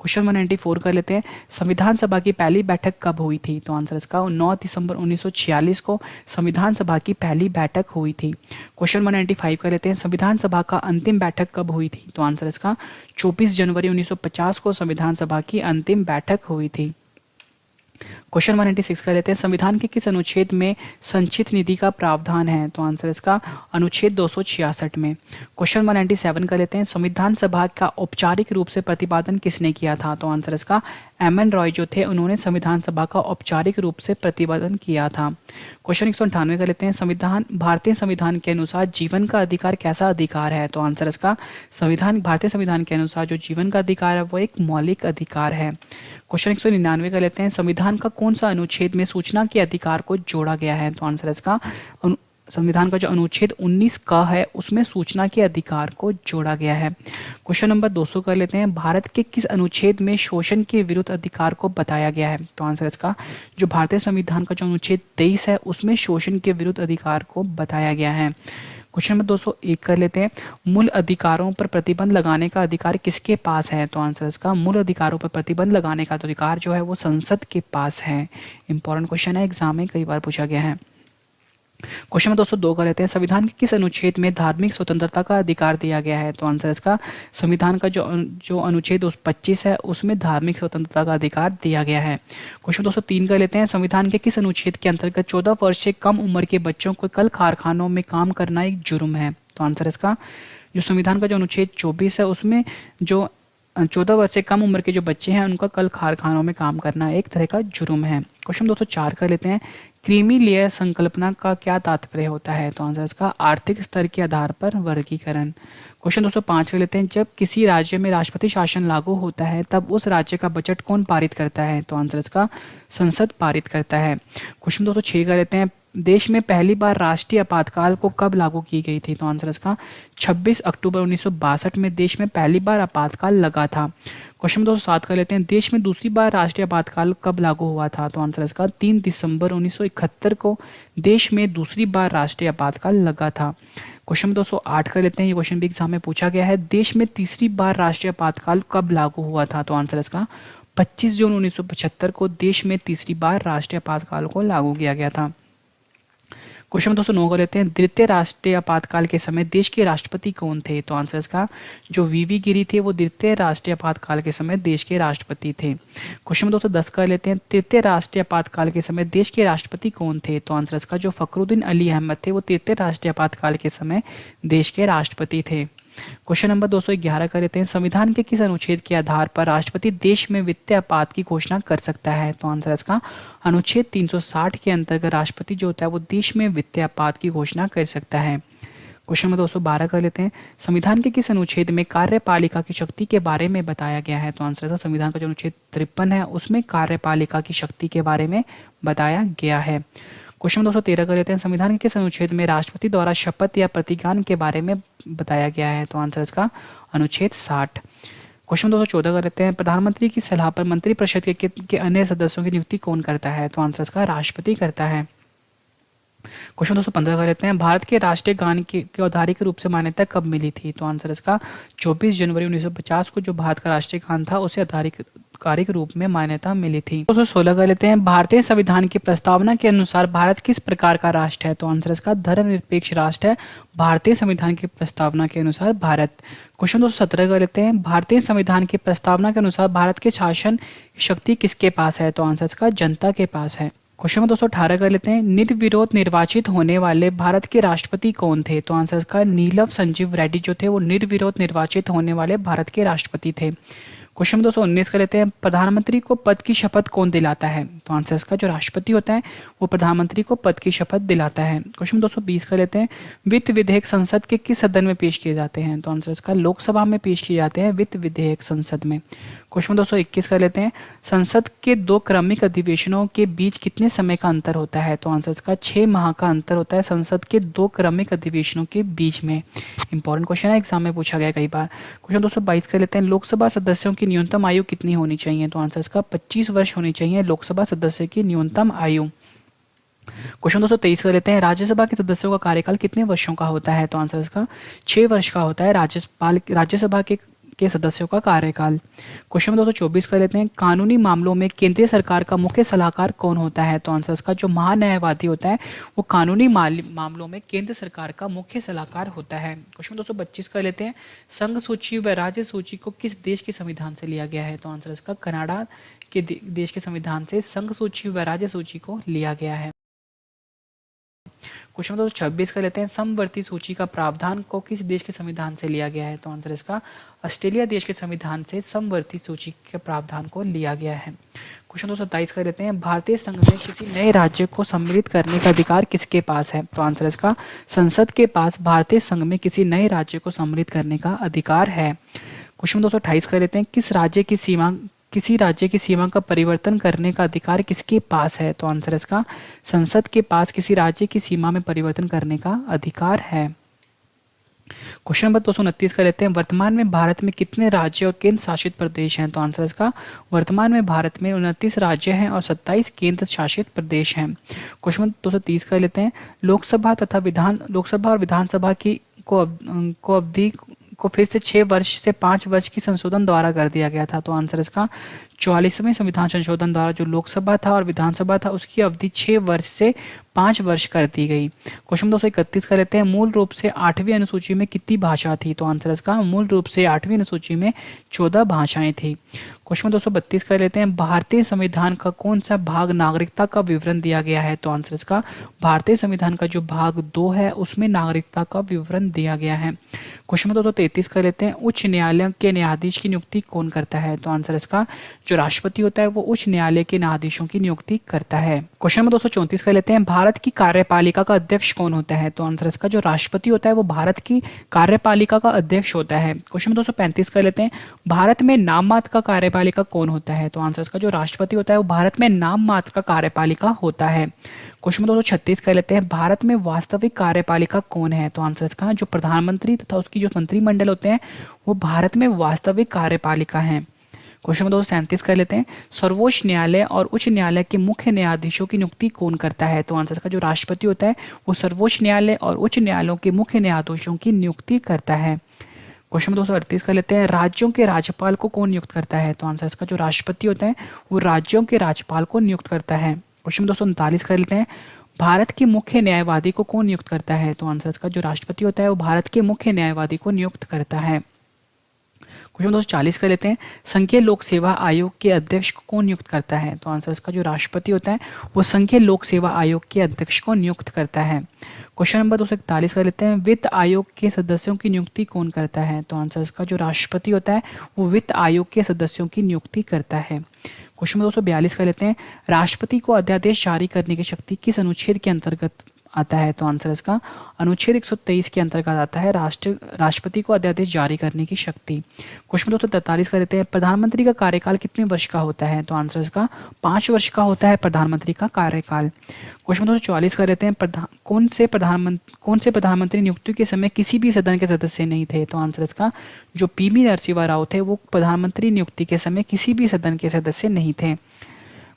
क्वेश्चन 194 कर लेते हैं, संविधान सभा की पहली बैठक कब हुई थी? तो आंसर इसका 9 दिसंबर 1946 को संविधान सभा की पहली बैठक हुई थी। क्वेश्चन 195 कर लेते हैं, संविधान सभा का अंतिम बैठक कब हुई थी? तो आंसर इसका 24 जनवरी 1950 को संविधान सभा की अंतिम बैठक हुई थी। क्वेश्चन 196 कर लेते हैं, संविधान के किस अनुच्छेद में संचित निधि का प्रावधान है? तो आंसर इसका अनुच्छेद 266 में। क्वेश्चन 197 कर लेते हैं, संविधान सभा का औपचारिक रूप से प्रतिपादन किसने किया था? तो आंसर इसका MN रॉय जो थे उन्होंने संविधान सभा का औपचारिक रूप से प्रतिपादन किया था। क्वेश्चन 198 कर लेते हैं, भारतीय संविधान के अनुसार जीवन का अधिकार कैसा अधिकार है? तो आंसर इसका भारतीय संविधान के अनुसार जो जीवन का अधिकार है वो एक मौलिक अधिकार है। क्वेश्चन 199 कर लेते हैं, संविधान संविधान का कौन सा अनुच्छेद में सूचना के अधिकार को जोड़ा गया है? तो आंसर इसका संविधान का जो अनुच्छेद 19 का है उसमें सूचना के अधिकार को जोड़ा गया है। क्वेश्चन नंबर 200 कर लेते हैं, भारत के किस अनुच्छेद में शोषण के विरुद्ध अधिकार को बताया गया है? तो आंसर इसका जो भारतीय संविधान का जो अनुच्छेद 23 है उसमें शोषण के विरुद्ध अधिकार को बताया गया है। क्वेश्चन नंबर 201 कर लेते हैं, मूल अधिकारों पर प्रतिबंध लगाने का अधिकार किसके पास है? तो आंसर इसका मूल अधिकारों पर प्रतिबंध लगाने का अधिकार जो है वो संसद के पास है। इंपॉर्टेंट क्वेश्चन है, एग्जाम में कई बार पूछा गया है। क्वेश्चन नंबर 202 का लेते हैं, संविधान के किस अनुच्छेद में धार्मिक स्वतंत्रता का अधिकार दिया गया है? तो आंसर इसका संविधान का जो अनुच्छेद 25 है उसमें धार्मिक स्वतंत्रता का अधिकार दिया गया है। क्वेश्चन 203 का लेते हैं, संविधान के किस अनुच्छेद के अंतर्गत 14 वर्ष से कम उम्र के बच्चों को कल कारखानों में काम करना एक जुर्म है? तो आंसर इसका जो संविधान का जो अनुच्छेद 24 है उसमें जो 14 वर्ष से कम उम्र के जो बच्चे हैं उनका कल कारखानों में काम करना एक तरह का जुर्म है। क्वेश्चन 204 कर लेते हैं, क्रीमी लेयर संकल्पना का क्या तात्पर्य होता है? तो आंसर इसका आर्थिक स्तर के आधार पर वर्गीकरण। क्वेश्चन 205 कर लेते हैं, जब किसी राज्य में राष्ट्रपति शासन लागू होता है तब उस राज्य का बजट कौन पारित करता है? तो आंसर इसका संसद पारित करता है। क्वेश्चन 206 कर लेते हैं, देश में पहली बार राष्ट्रीय आपातकाल को कब लागू की गई थी? तो आंसर इसका 26 अक्टूबर 1962 में देश में पहली बार आपातकाल लगा था। क्वेश्चन 207 कर लेते हैं, देश में दूसरी बार राष्ट्रीय आपातकाल कब लागू हुआ था? तो आंसर इसका 3 दिसंबर 1971 को देश में दूसरी बार राष्ट्रीय आपातकाल लगा था। क्वेश्चन 208 कर लेते हैं, ये क्वेश्चन भी एग्जाम में पूछा गया है, देश में तीसरी बार राष्ट्रीय आपातकाल कब लागू हुआ था? तो आंसर इसका 25 जून 1975 को देश में तीसरी बार राष्ट्रीय आपातकाल को लागू किया गया था। क्वेश्चन 209 को लेते हैं, द्वितीय राष्ट्रीय आपातकाल के समय देश के राष्ट्रपति कौन थे? तो आंसर इसका जो वीवी गिरी थे वो द्वितीय राष्ट्रीय आपातकाल के समय देश के राष्ट्रपति थे। क्वेश्चन 210 कर लेते हैं, तृतीय राष्ट्रीय आपातकाल के समय देश के राष्ट्रपति कौन थे? तो आंसर इसका जो फखरुद्दीन अली अहमद थे वो तृतीय राष्ट्रीय आपातकाल के समय देश के राष्ट्रपति थे। क्वेश्चन नंबर 211 कर लेते हैं, संविधान के किस अनुच्छेद के आधार पर राष्ट्रपति देश में वित्तीय आपात की घोषणा कर सकता है? तो आंसर इसका अनुच्छेद 360 के अंतर्गत राष्ट्रपति जो होता है वो देश में वित्तीय आपात की घोषणा कर सकता है। क्वेश्चन नंबर 212 कर लेते हैं, संविधान के किस अनुच्छेद में कार्यपालिका की शक्ति के बारे में बताया गया है? तो आंसर इसका संविधान का जो अनुच्छेद 53 है उसमें कार्यपालिका की शक्ति के बारे में बताया गया है। क्वेश्चन 213 कर लेते हैं, संविधान के किस अनुच्छेद में राष्ट्रपति द्वारा शपथ या प्रतिज्ञान के बारे में बताया गया है? तो आंसर इसका अनुच्छेद 60। क्वेश्चन 214 कर लेते हैं, प्रधानमंत्री की सलाह पर मंत्रिपरिषद के अन्य सदस्यों की नियुक्ति कौन करता है? तो आंसर इसका राष्ट्रपति करता है। क्वेश्चन 215 कर लेते हैं, भारत के राष्ट्रीय गान की औपचारिक रूप से मान्यता कब मिली थी? तो आंसर इसका 24 जनवरी 1950 को जो भारत का राष्ट्रीय गान था उसे आधिकारिक रूप में मान्यता मिली थी। 216 कर लेते हैं, भारतीय संविधान की प्रस्तावना के अनुसार भारत किस प्रकार का राष्ट्र है? तो आंसर इसका धर्मनिरपेक्ष राष्ट्र है भारतीय संविधान की प्रस्तावना के अनुसार भारत। क्वेश्चन 217 कर लेते हैं, भारतीय संविधान की प्रस्तावना के अनुसार भारत के शासन शक्ति किसके पास है? तो आंसर इसका जनता के पास है। क्वेश्चन नंबर 218 कर लेते हैं, निर्विरोध निर्वाचित होने वाले भारत के राष्ट्रपति कौन थे? तो आंसर इसका नीलम संजीव रेड्डी जो थे वो निर्विरोध निर्वाचित होने वाले भारत के राष्ट्रपति थे। क्वेश्चन नंबर 219 कर लेते हैं, प्रधानमंत्री को पद की शपथ कौन दिलाता है? तो आंसर इसका जो राष्ट्रपति होता है वो प्रधानमंत्री को पद की शपथ दिलाता है। क्वेश्चन 220 कर लेते हैं, वित्त विधेयक संसद के किस सदन में पेश किए जाते हैं? तो आंसर इसका लोकसभा में पेश किए जाते हैं वित्त विधेयक संसद में। क्वेश्चन 221 कर लेते हैं, संसद के 2 क्रमिक अधिवेशनों के बीच कितने समय का अंतर होता है? तो आंसर इसका 6 माह का अंतर होता है संसद के 2 क्रमिक अधिवेशनों के बीच में। इंपॉर्टेंट क्वेश्चन है, एग्जाम में पूछा गया कई बार। क्वेश्चन 222 कर लेते हैं, लोकसभा सदस्यों की न्यूनतम आयु कितनी होनी चाहिए? तो आंसर इसका 25 वर्ष होनी चाहिए लोकसभा सदस्य की न्यूनतम आयु। क्वेश्चन 223 कर लेते हैं, राज्यसभा के सदस्यों का कार्यकाल कितने वर्षों का होता है? तो आंसर इसका 6 वर्ष का होता है राज्यसभा के सदस्यों का कार्यकाल। क्वेश्चन 224 कर लेते हैं, कानूनी मामलों में केंद्रीय सरकार का मुख्य सलाहकार कौन होता है? तो आंसर इसका जो महान्यायवादी होता है वो कानूनी मामलों में केंद्र सरकार का मुख्य सलाहकार होता है। क्वेश्चन 225 कर लेते हैं, संघ सूची व राज्य सूची को किस देश के संविधान से लिया गया है? तो आंसर इसका कनाडा के देश के संविधान से संघ सूची व राज्य सूची को लिया गया है। क्वेश्चन 226 कर लेते हैं, समवर्ती सूची का प्रावधान को किस देश के संविधान से लिया गया है? तो आंसर इसका ऑस्ट्रेलिया देश के संविधान से समवर्ती सूची के प्रावधान को लिया गया है। क्वेश्चन 227 कर लेते हैं, भारतीय संघ में किसी नए राज्य को सम्मिलित करने का अधिकार किसके पास है? तो आंसर इसका संसद के पास भारतीय संघ में किसी नए राज्य को सम्मिलित करने का अधिकार है। क्वेश्चन 228 कर लेते हैं, किस राज्य की सीमा किसी राज्य की सीमा का परिवर्तन करने का अधिकार किसके पास है? तो आंसर इसका संसद के पास किसी राज्य की सीमा में परिवर्तन करने का अधिकार है। क्वेश्चन नंबर 229 का लेते हैं, वर्तमान में भारत में कितने राज्य और केंद्र शासित प्रदेश हैं? तो आंसर इसका वर्तमान में भारत में 29 राज्य हैं और 27 केंद्र शासित प्रदेश हैं। क्वेश्चन नंबर 230 का लेते हैं, लोकसभा और विधानसभा की को अवधि को फिर से 6 वर्ष से 5 वर्ष की संशोधन द्वारा कर दिया गया था। तो आंसर इसका 44वें संविधान संशोधन द्वारा जो लोकसभा था और विधानसभा था उसकी अवधि 6 वर्ष से 5 वर्ष कर दी गई। क्वेश्चन 231 का लेते हैं, मूल रूप से 8वीं अनुसूची में कितनी भाषा थी? तो आंसर इसका मूल रूप से 8वीं अनुसूची में 14 भाषाएं थी। क्वेश्चन 232 का लेते हैं, भारतीय संविधान का कौन सा भाग नागरिकता का विवरण दिया गया है? तो आंसर इसका भारतीय संविधान का जो भाग 2 है उसमें नागरिकता का विवरण दिया गया है। क्वेश्चन 233 का लेते हैं, उच्च न्यायालय के न्यायाधीश की नियुक्ति कौन करता है? तो आंसर इसका जो राष्ट्रपति होता है वो उच्च न्यायालय के न्यायाधीशों की नियुक्ति करता है। क्वेश्चन नंबर 234 का लेते हैं, भारत की कार्यपालिका का अध्यक्ष कौन होता है? तो आंसर इसका जो राष्ट्रपति होता है वो भारत की कार्यपालिका का अध्यक्ष होता है। क्वेश्चन नंबर 235 का लेते हैं, भारत में नाम मात्र का कार्यपालिका कौन होता है? तो आंसर इसका जो राष्ट्रपति होता है वो भारत में नाम मात्र का कार्यपालिका होता है। क्वेश्चन नंबर 236 का लेते हैं, भारत में वास्तविक कार्यपालिका कौन है? तो आंसर इसका जो प्रधानमंत्री तथा उसकी जो मंत्रिमंडल होते हैं वो भारत में वास्तविक कार्यपालिका है। क्वेश्चन नंबर 237 कर लेते हैं, सर्वोच्च न्यायालय और उच्च न्यायालय के मुख्य न्यायाधीशों की नियुक्ति कौन करता है? तो आंसर इसका जो राष्ट्रपति होता है वो सर्वोच्च न्यायालय और उच्च न्यायालयों के मुख्य न्यायाधीशों की नियुक्ति करता है। क्वेश्चन नंबर 238 कर लेते हैं, राज्यों के राज्यपाल को कौन नियुक्त करता है? तो आंसर इसका जो राष्ट्रपति होता है वो राज्यों के राज्यपाल को नियुक्त करता है। क्वेश्चन 239 कर लेते हैं, भारत के मुख्य न्यायवादी को कौन नियुक्त करता है? तो आंसर इसका जो राष्ट्रपति होता है वो भारत के मुख्य न्यायवादी को नियुक्त करता है। क्वेश्चन 240 कर लेते हैं, संघीय लोक सेवा आयोग के अध्यक्ष को कौन नियुक्त करता है? तो आंसर इसका जो राष्ट्रपति होता है वो संघीय लोक सेवा आयोग के अध्यक्ष को नियुक्त करता है। क्वेश्चन नंबर 241 कर लेते हैं, वित्त आयोग के सदस्यों की नियुक्ति कौन करता है? तो आंसर इसका जो राष्ट्रपति होता है वो वित्त आयोग के सदस्यों की नियुक्ति करता है। क्वेश्चन नंबर 242 कर लेते हैं, राष्ट्रपति को अध्यादेश जारी करने की शक्ति किस अनुच्छेद के अंतर्गत आता है? तो आंसर इसका अनुच्छेद 123 के अंतर्गत आता है राष्ट्रपति को अध्यादेश जारी करने की शक्ति। क्वेश्चन 243 का लेते हैं, प्रधानमंत्री का कार्यकाल कितने वर्ष का होता है? तो आंसर इसका 5 वर्ष का होता है प्रधानमंत्री का कार्यकाल। क्वेश्चन 244 का लेते हैं, कौन से प्रधानमंत्री नियुक्ति के समय किसी भी सदन के सदस्य नहीं थे? तो आंसर इसका जो पी.वी. नरसिम्हा राव थे वो प्रधानमंत्री नियुक्ति के समय किसी भी सदन के सदस्य नहीं थे।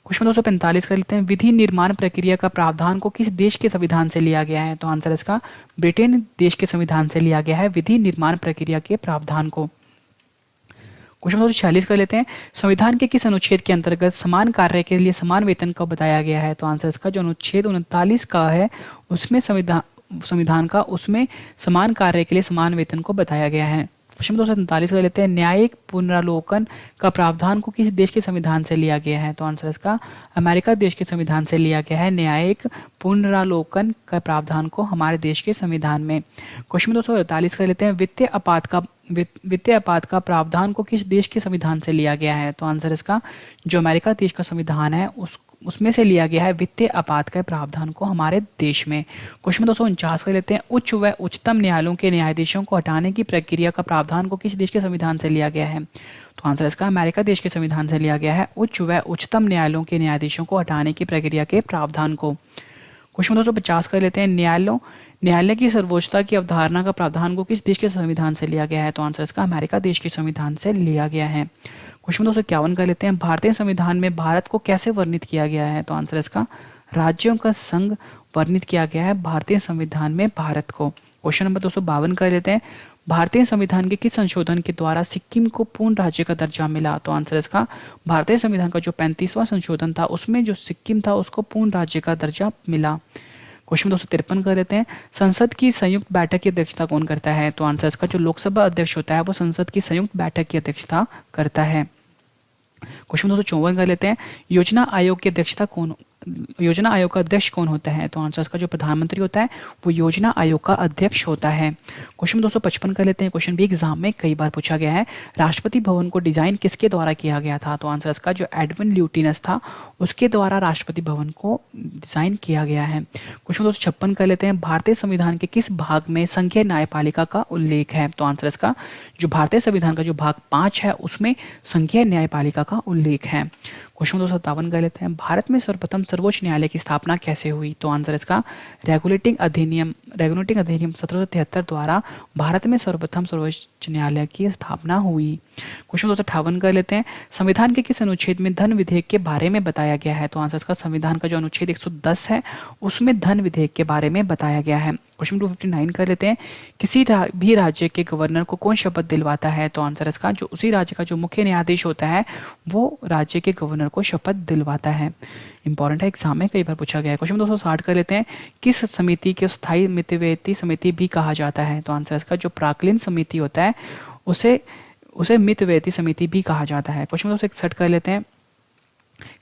क्वेश्चन 245 कर लेते हैं, विधि निर्माण प्रक्रिया का प्रावधान को किस देश के संविधान से लिया गया है? तो आंसर इसका ब्रिटेन देश के संविधान से लिया गया है विधि निर्माण प्रक्रिया के प्रावधान को। क्वेश्चन 246 कर लेते हैं, संविधान के किस अनुच्छेद के अंतर्गत समान कार्य के लिए समान वेतन का बताया गया है? तो आंसर इसका जो अनुच्छेद 39 का है उसमें संविधान का उसमें समान कार्य के लिए समान वेतन को बताया गया है। क्वेश्चन 247 कर लेते हैं, न्यायिक पुनरावलोकन का प्रावधान को किस देश के संविधान से लिया गया है? तो आंसर इसका अमेरिका देश के संविधान से लिया गया है न्यायिक पुनरावलोकन का प्रावधान को हमारे देश के संविधान में। क्वेश्चन 248 कर लेते हैं, वित्तीय आपात का प्रावधान को किस देश के संविधान से लिया गया है? तो आंसर इसका जो अमेरिका देश का संविधान है उसमें से लिया गया है वित्तीय आपात के प्रावधान को हमारे देश में। क्वेश्चन 249 कर लेते हैं, उच्च व उच्चतम न्यायालयों के न्यायाधीशों को हटाने की प्रक्रिया का प्रावधान को किस देश के संविधान से लिया गया है? तो आंसर इसका अमेरिका देश के संविधान से लिया गया है उच्च व उच्चतम न्यायालयों के न्यायाधीशों को हटाने की प्रक्रिया के प्रावधान को। क्वेश्चन 250 कर लेते हैं, न्यायालय की सर्वोच्चता की अवधारणा का प्रावधान को किस देश के संविधान से लिया गया है? तो आंसर इसका अमेरिका देश के संविधान से लिया गया है। क्वेश्चन 251 कर लेते हैं, भारतीय संविधान में भारत को कैसे वर्णित किया गया है? तो आंसर इसका राज्यों का संघ वर्णित किया गया है भारतीय संविधान में भारत को। क्वेश्चन नंबर 252 कर लेते हैं, भारतीय संविधान के किस संशोधन के द्वारा सिक्किम को पूर्ण राज्य का दर्जा मिला? तो आंसर इसका भारतीय संविधान का जो 35वां संशोधन था उसमें जो सिक्किम था उसको पूर्ण राज्य का दर्जा मिला। क्वेश्चन 253 कर देते हैं, संसद की संयुक्त बैठक की अध्यक्षता कौन करता है? तो आंसर इसका जो लोकसभा अध्यक्ष होता है वो संसद की संयुक्त बैठक की अध्यक्षता करता है। क्वेश्चन 254 कर लेते हैं, योजना आयोग की योजना आयोग का अध्यक्ष कौन होता है? तो आंसर इसका जो प्रधानमंत्री होता है वो योजना आयोग का अध्यक्ष होता है। क्वेश्चन 255 कर लेते हैं। क्वेश्चन भी एग्जाम में कई बार पूछा गया है। राष्ट्रपति भवन को डिजाइन किसके द्वारा किया गया था? तो आंसर इसका जो एडविन ल्यूटिनस था उसके द्वारा राष्ट्रपति भवन को डिजाइन किया गया है। क्वेश्चन 256 कर लेते हैं। भारतीय संविधान के किस भाग में संघीय न्यायपालिका का उल्लेख है? तो आंसर इसका जो भारतीय संविधान का जो भाग 5 है उसमें संघीय न्यायपालिका का उल्लेख है। क्वेश्चन 257 कर लेते हैं। भारत में सर्वप्रथम सर्वोच्च न्यायालय की स्थापना कैसे हुई? तो आंसर इसका रेगुलेटिंग अधिनियम 1773 द्वारा भारत में सर्वप्रथम सर्वोच्च न्यायालय की स्थापना हुई। क्वेश्चन 258 कर लेते हैं। संविधान के किस अनुच्छेद में धन विधेयक के बारे में बताया गया है? तो आंसर इसका संविधान का जो अनुच्छेद 110 है उसमें धन विधेयक के बारे में बताया गया है। क्वेश्चन 259 कर लेते हैं। किसी भी राज्य के गवर्नर को कौन शपथ दिलवाता है? तो आंसर इसका जो उसी राज्य का जो मुख्य न्यायाधीश होता है वो राज्य के गवर्नर को शपथ दिलवाता है। इंपॉर्टेंट है, एग्जाम में कई बार पूछा गया है। क्वेश्चन 260 कर लेते हैं। किस समिति के स्थायी मितव्ययी समिति भी कहा जाता है? तो आंसर इसका जो प्राक्कलन समिति होता है उसे मितव्ययी समिति भी कहा जाता है। क्वेश्चन 261 कर लेते हैं।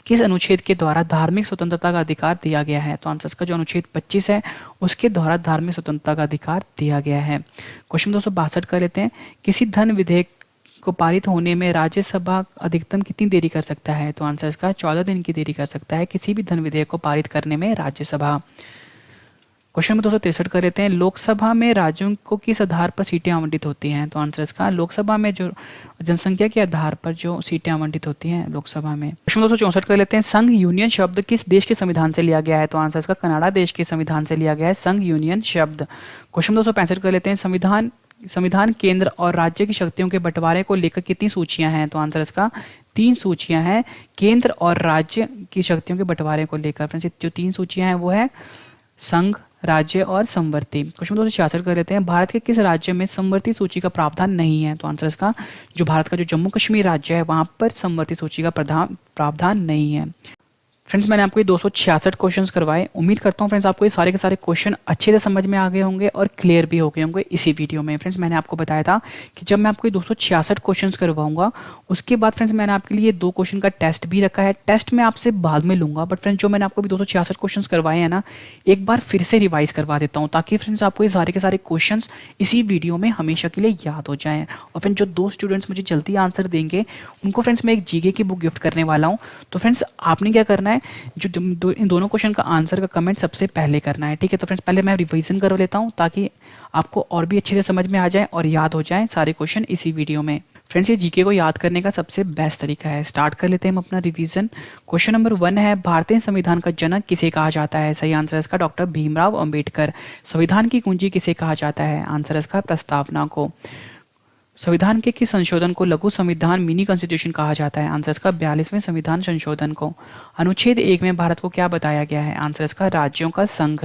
किस अनुच्छेद के द्वारा धार्मिक स्वतंत्रता का अधिकार दिया गया है? तो आंसर इसका जो अनुच्छेद 25 है उसके द्वारा धार्मिक स्वतंत्रता का अधिकार दिया गया है। क्वेश्चन 262 कर लेते हैं। किसी धन विधेयक को पारित होने में राज्यसभा अधिकतम कितनी देरी कर सकता है? तो आंसर इसका 14 दिन की देरी कर सकता है किसी भी धन विधेयक को पारित करने में राज्यसभा। क्वेश्चन में 263 कर लेते हैं। लोकसभा में राज्यों को किस आधार पर सीटें आवंटित होती हैं? तो आंसर इसका लोकसभा में जो जनसंख्या के आधार पर जो सीटें आवंटित होती हैं लोकसभा में। क्वेश्चन 264 कर लेते हैं। संघ यूनियन शब्द किस देश के संविधान से लिया गया है? तो आंसर इसका कनाडा देश के संविधान से लिया गया है संघ यूनियन शब्द। क्वेश्चन 265 कर लेते हैं। संविधान केंद्र और राज्य की शक्तियों के बंटवारे को लेकर कितनी सूचियां हैं? तो आंसर इसका 3 सूचियां हैं केंद्र और राज्य की शक्तियों के बंटवारे को लेकर। फ्रेंड्स जो 3 सूचियां हैं वो है संघ, राज्य और समवर्ती। क्वेश्चन 266 कर लेते हैं। भारत के किस राज्य में समवर्ती सूची का प्रावधान नहीं है? तो आंसर इसका जो भारत का जो जम्मू कश्मीर राज्य है वहां पर समवर्ती सूची का प्रावधान नहीं है। फ्रेंड्स मैंने आपको ये 266 क्वेश्चंस करवाए। उम्मीद करता हूँ फ्रेंड्स आपको ये सारे के सारे क्वेश्चन अच्छे से समझ में आ गए होंगे और क्लियर भी हो गए होंगे इसी वीडियो में। फ्रेंड्स मैंने आपको बताया था कि जब मैं आपको ये 266 क्वेश्चंस करवाऊंगा उसके बाद फ्रेंड्स मैंने आपके लिए 2 क्वेश्चन का टेस्ट भी रखा है। टेस्ट मैं आपसे बाद में लूंगा, बट फ्रेंड्स जो मैंने आपको भी 266 क्वेश्चन करवाए हैं ना एक बार फिर से रिवाइज करवा देता हूँ ताकि फ्रेंड्स आपको ये सारे के सारे क्वेश्चन इसी वीडियो में हमेशा के लिए याद हो जाएँ। और फ्रेंड्स जो 2 स्टूडेंट्स मुझे जल्दी आंसर देंगे उनको फ्रेंड्स मैं एक जीके की बुक गिफ्ट करने वाला हूँ। तो फ्रेंड्स आपने क्या करना है, जो इन दोनों क्वेश्चन का आंसर का कमेंट सबसे पहले करना है, ठीक है। तो फ्रेंड्स पहले मैं रिवीजन कर लेता हूँ ताकि आपको और भी अच्छे से समझ में आ जाए और याद हो जाए सारे क्वेश्चन इसी वीडियो में। फ्रेंड्स ये जीके को याद करने का सबसे बेस्ट तरीका है। स्टार्ट कर लेते हैं हम अपना रिवीजन। क्वेश्चन नंबर 1 है, भारतीय संविधान का जनक किसे कहा जाता है? सही आंसर इसका डॉक्टर भीमराव अंबेडकर। संविधान की कुंजी किसे कहा जाता है? आंसर इसका प्रस्तावना को। संविधान के किस संशोधन को लघु संविधान मिनी कॉन्स्टिट्यूशन कहा जाता है? आंसर इसका 42वें संविधान संशोधन को। अनुच्छेद 1 में भारत को क्या बताया गया है? आंसर इसका राज्यों का संघ।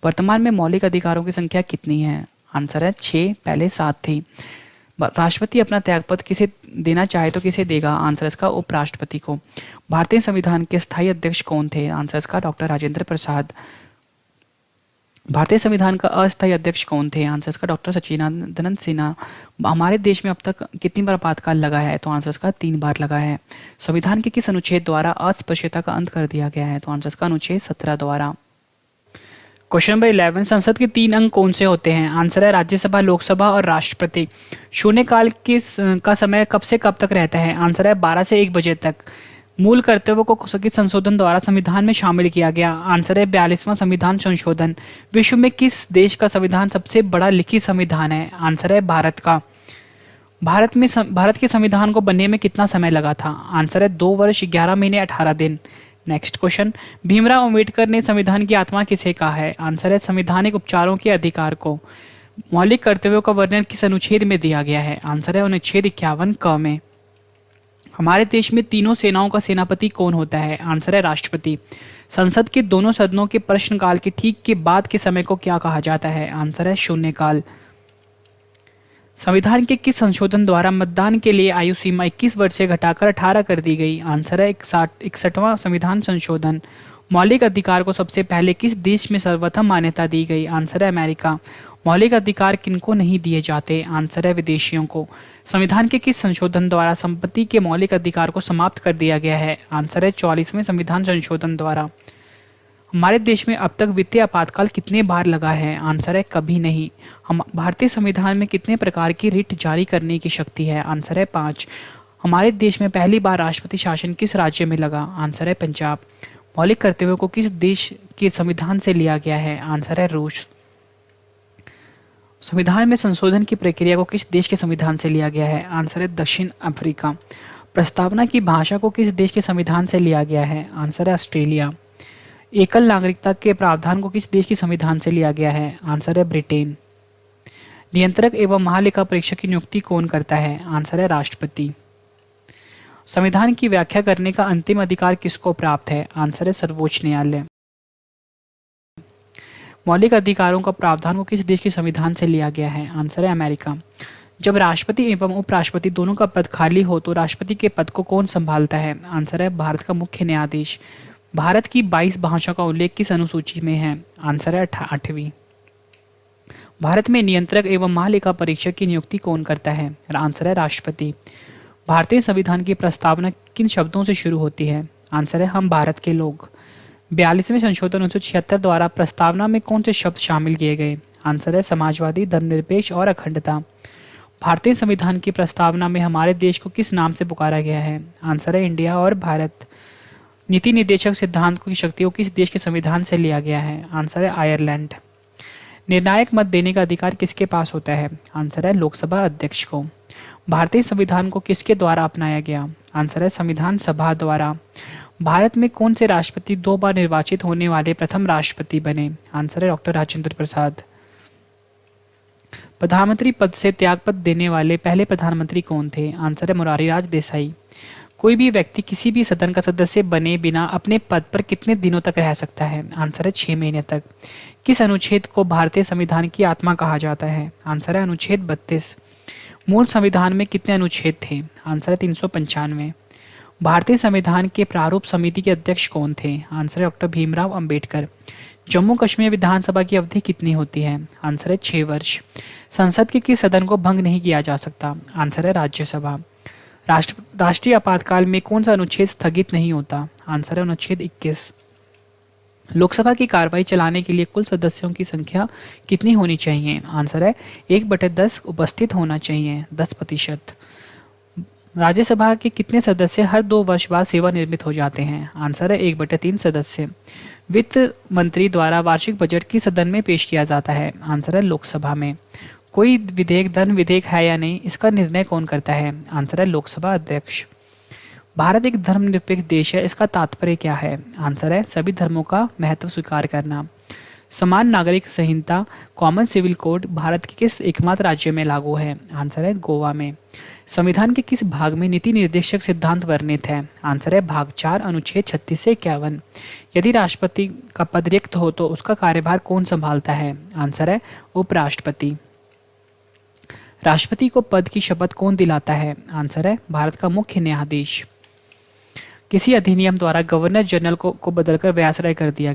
वर्तमान में मौलिक अधिकारों की संख्या कितनी है? आंसर है 6, पहले 7 थी। राष्ट्रपति अपना त्यागपत्र किसे देना चाहे तो किसे देगा? आंसर इसका उपराष्ट्रपति को। भारतीय संविधान के स्थायी अध्यक्ष कौन थे? आंसर इसका डॉक्टर राजेंद्र प्रसाद। भारतीय संविधान का अस्थायी अध्यक्ष कौन थे? आंसर इसका डॉक्टर सच्चिदानंद सिन्हा। हमारे देश में अब तक कितनी बार आपातकाल लगा है? तो आंसर इसका 3 बार लगा है। संविधान के किस अनुच्छेद द्वारा अस्पृश्यता का अंत कर दिया गया है? तो आंसर इसका अनुच्छेद 17 द्वारा। क्वेश्चन नंबर 11, संसद के 3 अंग कौन से होते हैं? आंसर है राज्यसभा, लोकसभा और राष्ट्रपति। शून्यकाल का समय कब से कब तक रहता है? आंसर है 12 से 1 बजे तक। मूल कर्तव्यों को किस संशोधन द्वारा संविधान में शामिल किया गया? आंसर है 42वां संविधान संशोधन। विश्व में किस देश का संविधान सबसे बड़ा लिखित संविधान है? आंसर है भारत का। भारत के संविधान को बनने में कितना समय लगा था? आंसर है 2 वर्ष 11 महीने 18 दिन। नेक्स्ट क्वेश्चन, भीमराव अंबेडकर ने संविधान की आत्मा किसे कहा है? आंसर है संवैधानिक उपचारों के अधिकार को। मौलिक कर्तव्यों का वर्णन किस अनुच्छेद में दिया गया है? आंसर है अनुच्छेद 51 क में। हमारे देश में तीनों सेनाओं का सेनापति कौन होता है? आंसर है राष्ट्रपति। संसद के दोनों सदनों के प्रश्नकाल के ठीक के बाद के समय को क्या कहा जाता है? आंसर है शून्यकाल। संविधान के किस संशोधन द्वारा मतदान के लिए आयु सीमा 21 वर्ष से घटाकर 18 कर दी गई? आंसर है 61वां संविधान संशोधन। मौलिक अधिकार को सबसे पहले किस देश में सर्वप्रथम मान्यता दी गई? आंसर है अमेरिका। मौलिक अधिकार किनको नहीं दिए जाते? आंसर है विदेशियों को। संविधान के किस संशोधन द्वारा संपत्ति के मौलिक अधिकार को समाप्त कर दिया गया है? आंसर है 44वें संविधान संशोधन द्वारा। हमारे देश में अब तक वित्तीय आपातकाल कितने बार लगा है? आंसर है कभी नहीं। हम भारतीय संविधान में कितने प्रकार की रिट जारी करने की शक्ति है? आंसर है 5। हमारे देश में पहली बार राष्ट्रपति शासन किस राज्य में लगा? आंसर है पंजाब। मौलिक कर्तव्यों को किस देश के संविधान से लिया गया है? आंसर है रूस। संविधान में संशोधन की प्रक्रिया को किस देश के संविधान से लिया गया है? आंसर है दक्षिण अफ्रीका। प्रस्तावना की भाषा को किस देश के संविधान से लिया गया है? आंसर है ऑस्ट्रेलिया। एकल नागरिकता के प्रावधान को किस देश के संविधान से लिया गया है? आंसर है ब्रिटेन। नियंत्रक एवं महालेखा परीक्षक की नियुक्ति कौन करता है? आंसर है राष्ट्रपति। संविधान की व्याख्या करने का अंतिम अधिकार किसको प्राप्त है? आंसर है सर्वोच्च न्यायालय। मौलिक अधिकारों का प्रावधान को किस देश के संविधान से लिया गया है? आंसर है अमेरिका। जब राष्ट्रपति एवं उपराष्ट्रपति दोनों का पद खाली हो तो राष्ट्रपति के पद को कौन संभालता है? आंसर है भारत का मुख्य न्यायाधीश। भारत की 22 भाषा का उल्लेख किस अनुसूची में है? आंसर है 8वीं। भारत में नियंत्रक एवं महालेखा परीक्षक की नियुक्ति कौन करता है? आंसर है राष्ट्रपति। भारतीय संविधान की प्रस्तावना किन शब्दों से शुरू होती है? आंसर है हम भारत के लोग। 42वें संशोधन 1976 द्वारा प्रस्तावना में कौन से शब्द शामिल किए गए? आंसर है समाजवादी, धर्मनिरपेक्ष और अखंडता। भारतीय संविधान की प्रस्तावना में हमारे देश को किस नाम से पुकारा गया है? आंसर है इंडिया और भारत। नीति निर्देशक सिद्धांत की शक्तियों किस देश के संविधान से लिया गया है? आंसर है आयरलैंड। निर्णायक मत देने का अधिकार किसके पास होता है? आंसर है लोकसभा अध्यक्ष को। भारतीय संविधान को किसके द्वारा अपनाया गया? आंसर है संविधान सभा द्वारा। भारत में कौन से राष्ट्रपति 2 बार निर्वाचित होने वाले प्रथम राष्ट्रपति बने? आंसर है डॉक्टर राजेंद्र प्रसाद। प्रधानमंत्री पद से त्यागपत्र देने वाले पहले प्रधानमंत्री कौन थे? आंसर है मोरारजीलाल देसाई। कोई भी व्यक्ति किसी भी सदन का सदस्य बने बिना अपने पद पर कितने दिनों तक रह सकता है? आंसर है 6 महीने तक। किस अनुच्छेद को भारतीय संविधान की आत्मा कहा जाता है? आंसर है अनुच्छेद 32। मूल संविधान में कितने अनुच्छेद थे? आंसर है 395। भारतीय संविधान के प्रारूप समिति के अध्यक्ष कौन थे? आंसर है डॉक्टर भीमराव अंबेडकर। जम्मू कश्मीर विधानसभा की अवधि कितनी होती है? आंसर है 6 वर्ष। संसद के किस सदन को भंग नहीं किया जा सकता? आंसर है राज्यसभा। राष्ट्रीय आपातकाल में कौन सा अनुच्छेद स्थगित नहीं होता? आंसर है अनुच्छेद 21। लोकसभा की कार्रवाई चलाने के लिए कुल सदस्यों की संख्या कितनी होनी चाहिए? आंसर है 1/10 उपस्थित होना चाहिए, 10%। राज्यसभा के कितने सदस्य हर 2 वर्ष बाद सेवानिवृत्त हो जाते हैं? आंसर है 1/3 सदस्य। वित्त मंत्री द्वारा वार्षिक बजट किस सदन में पेश किया जाता है? आंसर है लोकसभा में। कोई विधेयक धन विधेयक है या नहीं, इसका निर्णय कौन करता है? आंसर है लोकसभा अध्यक्ष। भारत एक धर्मनिरपेक्ष देश है, इसका तात्पर्य क्या है? आंसर है सभी धर्मों का महत्व स्वीकार करना। समान नागरिक संहिता कॉमन सिविल कोड भारत के किस एकमात्र राज्य में लागू है? आंसर है गोवा में। संविधान के किस भाग में नीति निर्देशक सिद्धांत वर्णित है? आंसर है भाग 4 अनुच्छेद 36 से 51। यदि राष्ट्रपति का पद रिक्त हो तो उसका कार्यभार कौन संभालता है? आंसर है उपराष्ट्रपति। राष्ट्रपति को पद की शपथ कौन दिलाता है? आंसर है भारत का मुख्य न्यायाधीश। किसी अधिनियम द्वारा गवर्नर जनरल को बदलकर वायसराय कर दिया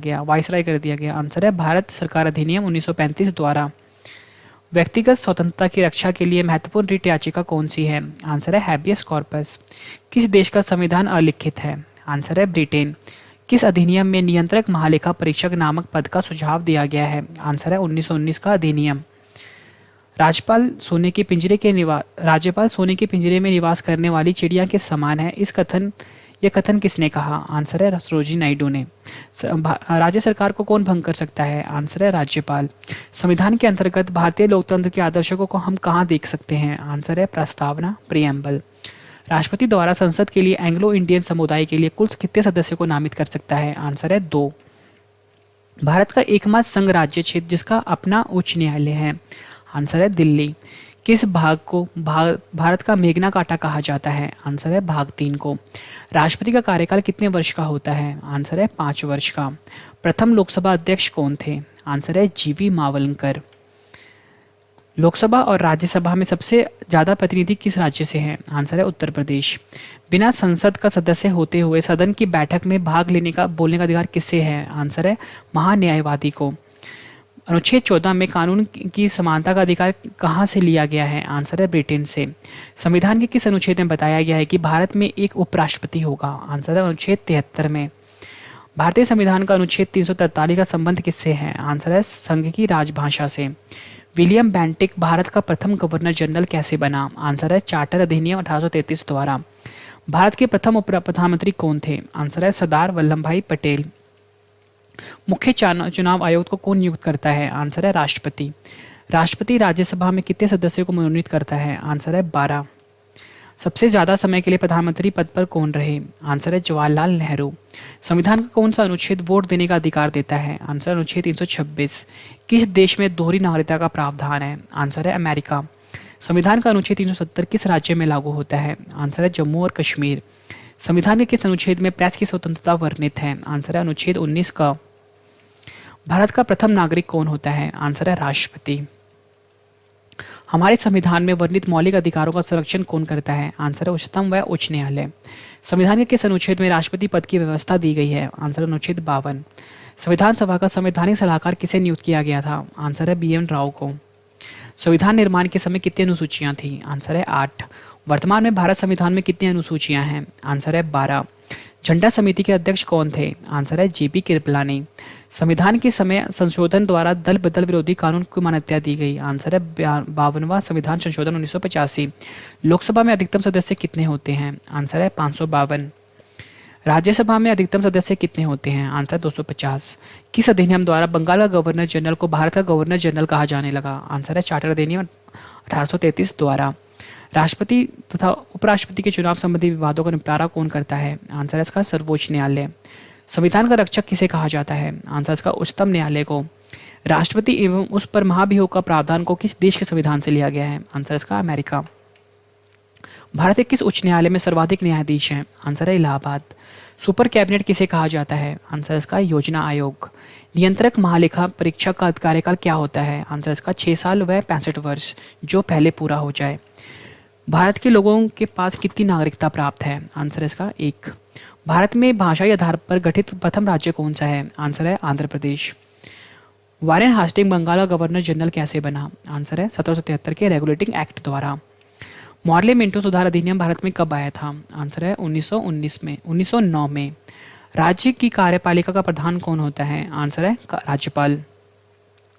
गया? आंसर है भारत सरकार अधिनियम 1935 द्वारा। व्यक्तिगत स्वतंत्रता की रक्षा के लिए महत्वपूर्ण रिट याचिका कौन सी है? आंसर है हैबियस कॉर्पस। किस देश का संविधान अलिखित है? आंसर है ब्रिटेन। किस अधिनियम में नियंत्रक महालेखा परीक्षक नामक पद का सुझाव दिया गया है? आंसर है 1919 का अधिनियम। राज्यपाल सोने के पिंजरे में निवास करने वाली चिड़िया के समान है, यह कथन किसने कहा? आंसर है सरोजिनी नायडू ने। राज्य सरकार को कौन भंग कर सकता है? आंसर है राज्यपाल। संविधान के अंतर्गत भारतीय लोकतंत्र के आदर्शों को हम कहाँ देख सकते हैं? आंसर है प्रस्तावना, प्रियम्बल। राष्ट्रपति द्वारा संसद के लिए एंग्लो इंडियन समुदाय के लिए कुल कितने सदस्यों को नामित कर सकता है? आंसर है 2। भारत का एकमात्र संघ राज्य क्षेत्र जिसका अपना उच्च न्यायालय है? आंसर है दिल्ली। किस भाग को भारत का मेघना काटा कहा जाता है? आंसर है भाग 3 को। राष्ट्रपति का कार्यकाल कितने वर्ष का होता है? आंसर है 5 वर्ष का। प्रथम लोकसभा अध्यक्ष कौन थे? आंसर है जीवी मावलंकर। लोकसभा और राज्यसभा में सबसे ज्यादा प्रतिनिधि किस राज्य से हैं? आंसर है उत्तर प्रदेश। बिना संसद का सदस्य होते हुए सदन की बैठक में भाग बोलने का अधिकार किससे है? आंसर है महान्यायवादी को। अनुच्छेद 14 में कानून की समानता का अधिकार कहाँ से लिया गया है? आंसर है ब्रिटेन से। संविधान के किस अनुच्छेद में बताया गया है कि भारत में एक उपराष्ट्रपति होगा? आंसर है अनुच्छेद 73 में। भारतीय संविधान का अनुच्छेद 343 का संबंध किससे है? आंसर है संघ की राजभाषा से। विलियम बेंटिक भारत का प्रथम गवर्नर जनरल कैसे बना? आंसर है चार्टर अधिनियम 1833 द्वारा। भारत के प्रथम उप प्रधानमंत्री कौन थे? आंसर है सरदार वल्लभ भाई पटेल। मुख्य चुनाव आयोग को कौन नियुक्त करता है? आंसर है राष्ट्रपति। राष्ट्रपति राज्यसभा में कितने सदस्यों को मनोनीत करता है? आंसर है 12। सबसे ज्यादा समय के लिए प्रधानमंत्री पद पर कौन रहे? आंसर है जवाहरलाल नेहरू। संविधान का कौन सा अनुच्छेद वोट देने का अधिकार देता है? आंसर अनुच्छेद 326। किस देश में दोहरी नागरिकता का प्रावधान है? आंसर है अमेरिका। संविधान का अनुच्छेद 370 किस राज्य में लागू होता है? आंसर है जम्मू और कश्मीर। संविधान के किस अनुच्छेद में प्रेस की स्वतंत्रता वर्णित है? आंसर है अनुच्छेद 19 का। भारत का प्रथम नागरिक कौन होता है? आंसर है राष्ट्रपति। हमारे संविधान में वर्णित मौलिक अधिकारों का संरक्षण कौन करता है? आंसर है उच्चतम व उच्च न्यायालय। संविधान के किस अनुच्छेद में राष्ट्रपति पद की व्यवस्था दी गई है? आंसर अनुच्छेद 52। संविधान सभा का संवैधानिक सलाहकार किसे नियुक्त किया गया था? आंसर है BN राव को। संविधान निर्माण के समय कितनी अनुसूचियां थी? आंसर है 8। वर्तमान में भारत संविधान में कितनी अनुसूचियां हैं? आंसर है 12। झंडा समिति के अध्यक्ष कौन थे? आंसर है JP कृपलानी। संविधान के समय संशोधन द्वारा दल बदल विरोधी कानून को मान्यता दी गई? आंसर है 52वां संविधान संशोधन 1985। लोकसभा में अधिकतम सदस्य कितने होते हैं? आंसर है 552। राज्यसभा में अधिकतम सदस्य कितने होते हैं? आंसर 250। किस अधिनियम द्वारा बंगाल का गवर्नर जनरल को भारत का गवर्नर जनरल कहा जाने लगा? आंसर है चार्टर अधिनियम 1833 द्वारा। राष्ट्रपति तथा उपराष्ट्रपति के चुनाव संबंधी विवादों का निपटारा कौन करता है? आंसर है इसका सर्वोच्च न्यायालय। संविधान का रक्षक किसे कहा जाता है? आंसर इसका उच्चतम न्यायालय को। राष्ट्रपति एवं उस पर महाभियोग का प्रावधान को किस देश के संविधान से लिया गया है? आंसर इसका अमेरिका। भारत के किस उच्च न्यायालय में सर्वाधिक न्यायाधीश हैं? आंसर है इलाहाबाद। सुपर कैबिनेट किसे कहा जाता है? आंसर इसका योजना आयोग। नियंत्रक महालेखा परीक्षक का कार्यकाल क्या होता है? आंसर इसका 6 साल व 65 वर्ष, जो पहले पूरा हो जाए। भारत के लोगों के पास कितनी नागरिकता प्राप्त है? आंसर इसका 1। भारत में भाषाई आधार पर गठित प्रथम राज्य कौन सा है? आंसर है आंध्र प्रदेश। वारेन हास्टिंग बंगाल का गवर्नर जनरल कैसे बना? आंसर है 1773 के रेगुलेटिंग एक्ट द्वारा। मॉर्ले मिंटो सुधार अधिनियम भारत में कब आया था? आंसर है 1909 में। राज्य की कार्यपालिका का प्रधान कौन होता है? आंसर है राज्यपाल।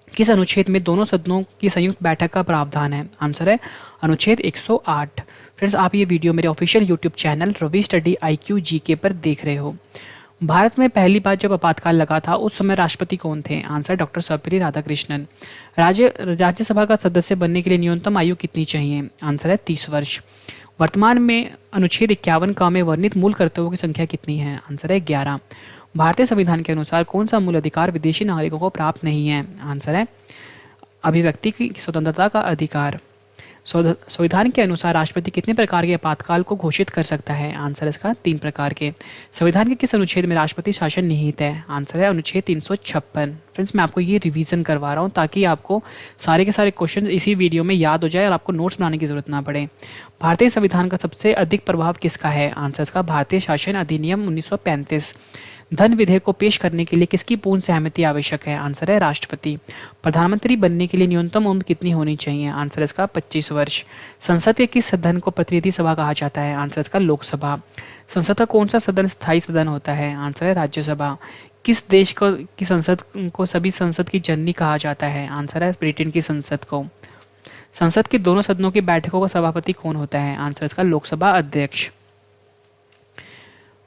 किस अनुच्छेद में दोनों सदनों की संयुक्त बैठक का प्रावधान है? आंसर है अनुच्छेद 108। फ्रेंड्स, आप ये वीडियो मेरे official YouTube channel Ravi study IQ GK पर देख रहे हो। भारत में पहली बार जब आपातकाल लगा था उस समय राष्ट्रपति कौन थे? Answer doctor Sarvepalli Radhakrishnan. राज्यसभा का सदस्य बनने के लिए न्यूनतम आयु कितनी चाहिए? आंसर है 30 वर्ष। वर्तमान में अनुच्छेद 51 का में वर्णित मूल कर्तव्यों की संख्या कितनी है? आंसर है 11। भारतीय संविधान के अनुसार कौन सा मूल अधिकार विदेशी नागरिकों को प्राप्त नहीं है? आंसर है अभिव्यक्ति की स्वतंत्रता का अधिकार। संविधान के अनुसार राष्ट्रपति कितने प्रकार के आपातकाल को घोषित कर सकता है? आंसर इसका 3 प्रकार के। संविधान के किस अनुच्छेद में राष्ट्रपति शासन निहित है? आंसर है अनुच्छेद 356। फ्रेंड्स, मैं आपको ये रिवीजन करवा रहा हूँ ताकि आपको सारे के सारे क्वेश्चन इसी वीडियो में याद हो जाए और आपको नोट्स बनाने की जरूरत ना पड़े। भारतीय संविधान का सबसे अधिक प्रभाव किसका है? आंसर इसका भारतीय शासन अधिनियम 1935। धन विधेयक को पेश करने के लिए किसकी पूर्ण सहमति आवश्यक है? आंसर है राष्ट्रपति। प्रधानमंत्री बनने के लिए न्यूनतम उम्र कितनी होनी चाहिए? आंसर इसका 25 वर्ष। संसद के किस सदन को प्रतिनिधि सभा कहा जाता है? आंसर इसका लोकसभा। संसद का कौन सा सदन स्थायी सदन होता है? आंसर है राज्यसभा। किस देश को की संसद को सभी संसद की जननी कहा जाता है? आंसर है ब्रिटेन की संसद को। संसद के दोनों सदनों की बैठकों का सभापति कौन होता है? आंसर इसका लोकसभा अध्यक्ष।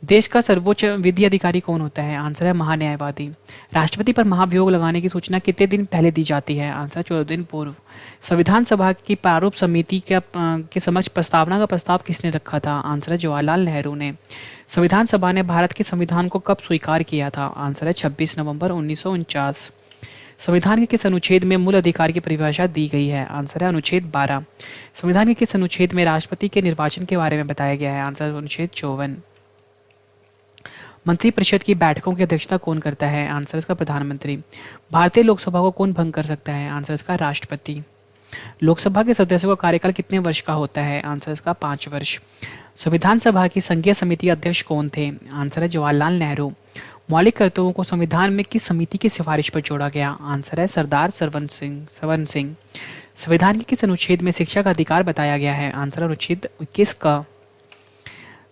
देश का सर्वोच्च विधि अधिकारी कौन होता है? आंसर है महान्यायवादी। राष्ट्रपति पर महाभियोग लगाने की सूचना कितने दिन पहले दी जाती है? आंसर 14 दिन पूर्व। संविधान सभा की प्रारूप समिति के समक्ष प्रस्तावना का प्रस्ताव किसने रखा था? आंसर है जवाहरलाल नेहरू ने। संविधान सभा ने भारत के संविधान को कब स्वीकार किया था? आंसर है 26 नवंबर 1949। संविधान के किस अनुच्छेद में मूल अधिकार की परिभाषा दी गई है? आंसर है अनुच्छेद 12। संविधान के किस अनुच्छेद में राष्ट्रपति के निर्वाचन के बारे में बताया गया है? आंसर अनुच्छेद 54। मंत्रिपरिषद की बैठकों की अध्यक्षता कौन करता है? आंसर इसका प्रधानमंत्री। भारतीय लोकसभा को कौन भंग कर सकता है? आंसर इसका राष्ट्रपति। लोकसभा के सदस्यों का कार्यकाल कितने वर्ष का होता है? आंसर इसका 5 वर्ष। संविधान सभा की संघीय समिति अध्यक्ष कौन थे? आंसर है जवाहरलाल नेहरू। मौलिक कर्तव्यों को संविधान में किस समिति की सिफारिश पर जोड़ा गया? आंसर है सरदार सरवन सिंह। संविधान के किस अनुच्छेद में शिक्षा का अधिकार बताया गया है? आंसर अनुच्छेद 21 का।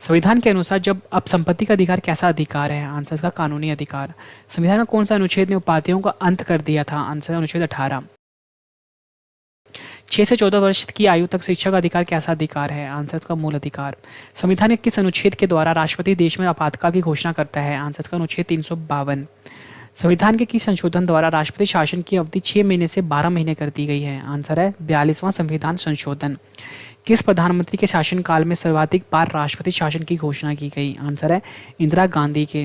संविधान के अनुसार जब अब संपत्ति का अधिकार कैसा अधिकार है? आंसर इसका कानूनी अधिकार। संविधान का कौन सा अनुच्छेद ने उपाधियों का अंत कर दिया था? आंसर अनुच्छेद 18। 6 से 14 वर्ष की आयु तक शिक्षा का अधिकार कैसा अधिकार है? आंसर इसका मूल अधिकार। संविधान के किस अनुच्छेद के द्वारा राष्ट्रपति देश में आपातकाल की घोषणा करता है? आंसर इसका अनुच्छेद 352। संविधान के किस संशोधन द्वारा राष्ट्रपति शासन की अवधि 6 महीने से 12 महीने कर दी गई है? आंसर है 42वां संविधान संशोधन। किस प्रधानमंत्री के शासनकाल में सर्वाधिक बार राष्ट्रपति शासन की घोषणा की गई? आंसर है इंदिरा गांधी के।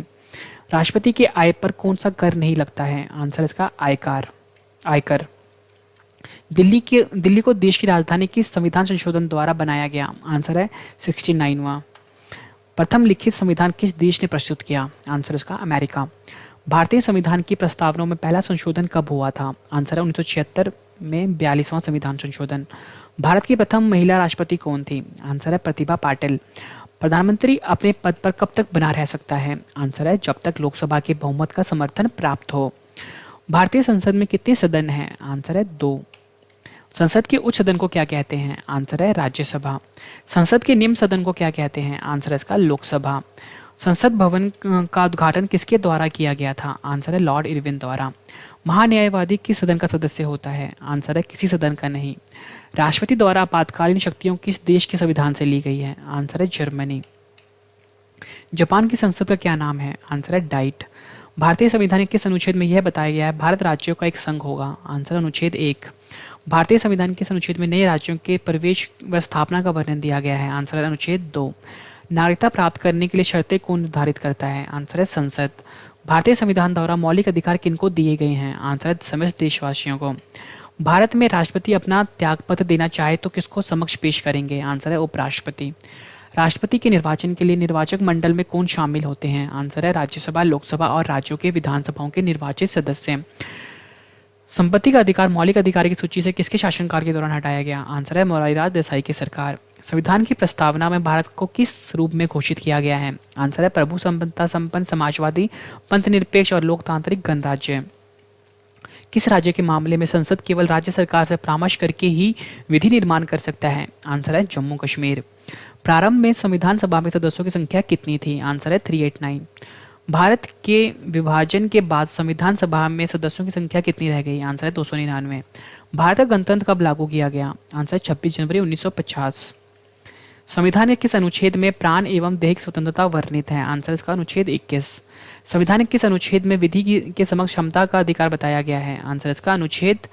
राष्ट्रपति के आय पर कौन सा कर नहीं लगता है? आंसर इसका आयकर। दिल्ली को देश की राजधानी किस संविधान संशोधन द्वारा बनाया गया? आंसर है 69वां। प्रथम लिखित संविधान किस देश ने प्रस्तुत किया? आंसर इसका अमेरिका। भारतीय संविधान की प्रस्तावनाओं में पहला संशोधन कब हुआ था? आंसर है 1976 में 42वां संविधान संशोधन। भारत की प्रथम महिला राष्ट्रपति कौन थी? आंसर है प्रतिभा पाटिल। प्रधानमंत्री अपने पद पर कब तक बना रह सकता है? आंसर है जब तक लोकसभा के बहुमत का समर्थन प्राप्त हो। भारतीय संसद में कितने सदन हैं? आंसर है 2। संसद के उच्च सदन को क्या कहते हैं? आंसर है राज्यसभा। संसद के निम्न सदन को क्या कहते हैं? आंसर है इसका लोकसभा। संसद भवन का उद्घाटन किसके द्वारा किया गया था? आंसर है लॉर्ड इरविन द्वारा। महान्यायवादी किस सदन का सदस्य होता है? आंसर है किसी सदन का नहीं। राष्ट्रपति द्वारा आपातकालीन शक्तियों किस देश के संविधान से ली गई है? आंसर है जर्मनी। जापान की संसद का क्या नाम है? आंसर है डाइट। भारतीय संविधान के किस अनुच्छेद में यह बताया गया है भारत राज्यों का एक संघ होगा? आंसर अनुच्छेद 1। भारतीय संविधान के किस अनुच्छेद में नए राज्यों के प्रवेश व स्थापना का वर्णन दिया गया है? आंसर है अनुच्छेद 2। नागरिकता प्राप्त करने के लिए शर्तें कौन निर्धारित करता है? आंसर है संसद। भारतीय संविधान द्वारा मौलिक अधिकार किनको दिए गए हैं? आंसर है समस्त देशवासियों को। भारत में राष्ट्रपति अपना त्यागपत्र देना चाहे तो किसको समक्ष पेश करेंगे? आंसर है उपराष्ट्रपति। राष्ट्रपति के निर्वाचन के लिए निर्वाचक मंडल में कौन शामिल होते हैं? आंसर है राज्यसभा, लोकसभा और राज्यों के विधानसभाओं के निर्वाचित सदस्य। संपत्ति का अधिकार मौलिक अधिकार की सूची से किसके शासनकाल के दौरान हटाया गया? आंसर है मोरारजी देसाई की सरकार। संविधान की प्रस्तावना में भारत को किस रूप में घोषित किया गया है? आंसर है प्रभु संपन्नता संपन्न समाजवादी पंथनिरपेक्ष और लोकतांत्रिक गणराज्य। किस राज्य के मामले में संसद केवल राज्य सरकार से परामर्श करके ही विधि निर्माण कर सकता है? आंसर है जम्मू कश्मीर। प्रारंभ में संविधान सभा में सदस्यों की संख्या कितनी थी? आंसर है 389। भारत के विभाजन के बाद संविधान सभा में सदस्यों की संख्या कितनी रह गई? आंसर है 299। भारत का गणतंत्र कब लागू किया गया? आंसर 26 जनवरी 1950। संविधान के किस अनुच्छेद में प्राण एवं दैहिक स्वतंत्रता वर्णित है? आंसर इसका अनुच्छेद 21। संविधान के किस अनुच्छेद में विधि के समक्ष क्षमता का अधिकार बताया गया है? आंसर इसका अनुच्छेद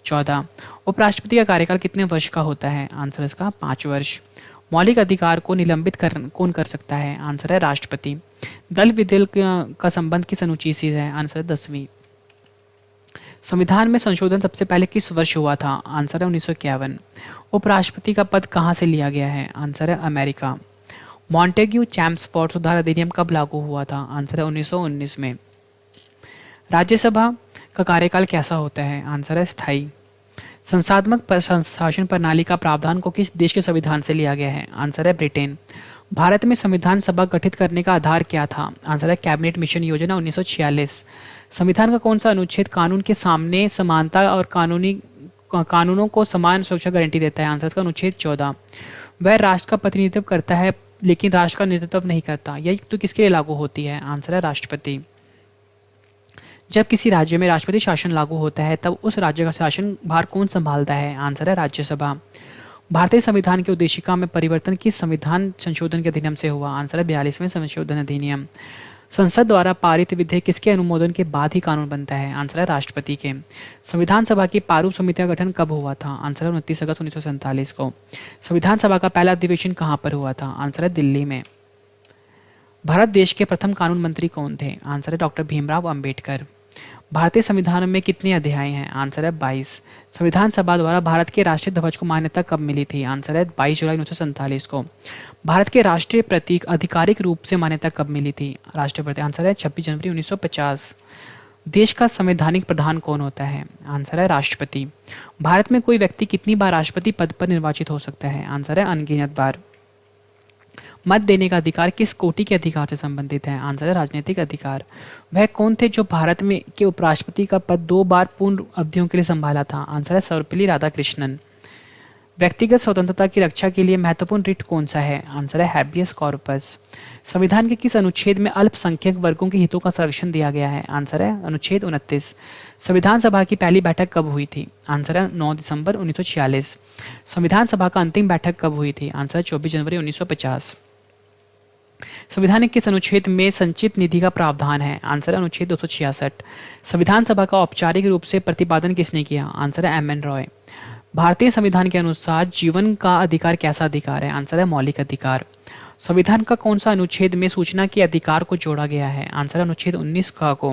14। उपराष्ट्रपति का कार्यकाल कितने वर्ष का होता है? आंसर इसका 5 वर्ष। मौलिक अधिकार को निलंबित कौन कर सकता है? आंसर है राष्ट्रपति। दल विदल का संबंध किस अनुच्छेद से है? आंसर 10वीं। संविधान में संशोधन सबसे पहले किस वर्ष हुआ था? आंसर है 1951। उपराष्ट्रपति का पद कहाँ से लिया गया है? आंसर है अमेरिका। मॉन्टेग्यू चैम्सफोर्ड सुधार अधिनियम कब लागू हुआ था? आंसर है 1919 में। राज्यसभा का कार्यकाल कैसा होता है? आंसर है स्थायी। संस्थात्मक शासन प्रणाली का प्रावधान को किस देश के संविधान से लिया गया है? आंसर है ब्रिटेन। भारत में संविधान सभा गठित करने का आधार क्या था? आंसर है कैबिनेट मिशन योजना 1946। संविधान का कौन सा अनुच्छेद कानून के सामने समानता और कानूनों को समान सुरक्षा गारंटी देता है? आंसर इसका अनुच्छेद 14। वह राष्ट्र का प्रतिनिधित्व करता है लेकिन राष्ट्र का नेतृत्व नहीं करता, यह तो किसके लिए लागू होती है? आंसर है राष्ट्रपति। जब किसी राज्य में राष्ट्रपति शासन लागू होता है तब उस राज्य का शासन भार कौन संभालता है? आंसर है राज्यसभा। भारतीय संविधान की उद्देशिका में परिवर्तन किस संविधान संशोधन के अधिनियम से हुआ? आंसर है 42वें संशोधन अधिनियम। संसद द्वारा पारित विधेयक किसके अनुमोदन के बाद ही कानून बनता है? आंसर है राष्ट्रपति के। संविधान सभा की प्रारूप समिति का गठन कब हुआ था? आंसर है 29 अगस्त 1947 को। संविधान सभा का पहला अधिवेशन कहाँ पर हुआ था? आंसर है दिल्ली में। भारत देश के प्रथम कानून मंत्री कौन थे? आंसर है डॉक्टर भीमराव अंबेडकर। भारतीय संविधान में कितने अध्याय हैं? आंसर है 22। संविधान सभा द्वारा भारत के राष्ट्रीय ध्वज को मान्यता कब मिली थी? आंसर है 22 जुलाई 1947 को। भारत के राष्ट्रीय प्रतीक आधिकारिक रूप से मान्यता कब मिली थी? राष्ट्रीय प्रतीक आंसर है 26 जनवरी 1950। देश का संवैधानिक प्रधान कौन होता है? आंसर है राष्ट्रपति। भारत में कोई व्यक्ति कितनी बार राष्ट्रपति पद पर निर्वाचित हो सकता है? आंसर है अनगिनत बार। मत देने का अधिकार किस कोटि के अधिकार से संबंधित है? आंसर है राजनीतिक अधिकार। वह कौन थे जो भारत में के उपराष्ट्रपति का पद 2 बार पूर्ण अवधियों के लिए संभाला था? आंसर है सर्वपल्ली राधाकृष्णन। व्यक्तिगत स्वतंत्रता की रक्षा के लिए महत्वपूर्ण रिट कौन सा है? आंसर है हैबियस कॉर्पस। संविधान के किस अनुच्छेद में अल्पसंख्यक वर्गों के हितों का संरक्षण दिया गया है? आंसर है अनुच्छेद 29। संविधान सभा की पहली बैठक कब हुई थी? आंसर है 9 दिसंबर 1946। संविधान सभा का अंतिम बैठक कब हुई थी? आंसर है 24 जनवरी 1950। संविधान के किस अनुच्छेद में संचित निधि का प्रावधान है? आंसर है अनुच्छेद 266। संविधान सभा का औपचारिक रूप से प्रतिपादन किसने किया? आंसर है एम एन रॉय। भारतीय संविधान के अनुसार जीवन का अधिकार कैसा अधिकार है? आंसर है मौलिक अधिकार। संविधान का कौन सा अनुच्छेद में सूचना के अधिकार को जोड़ा गया है? आंसर है अनुच्छेद 19 क को।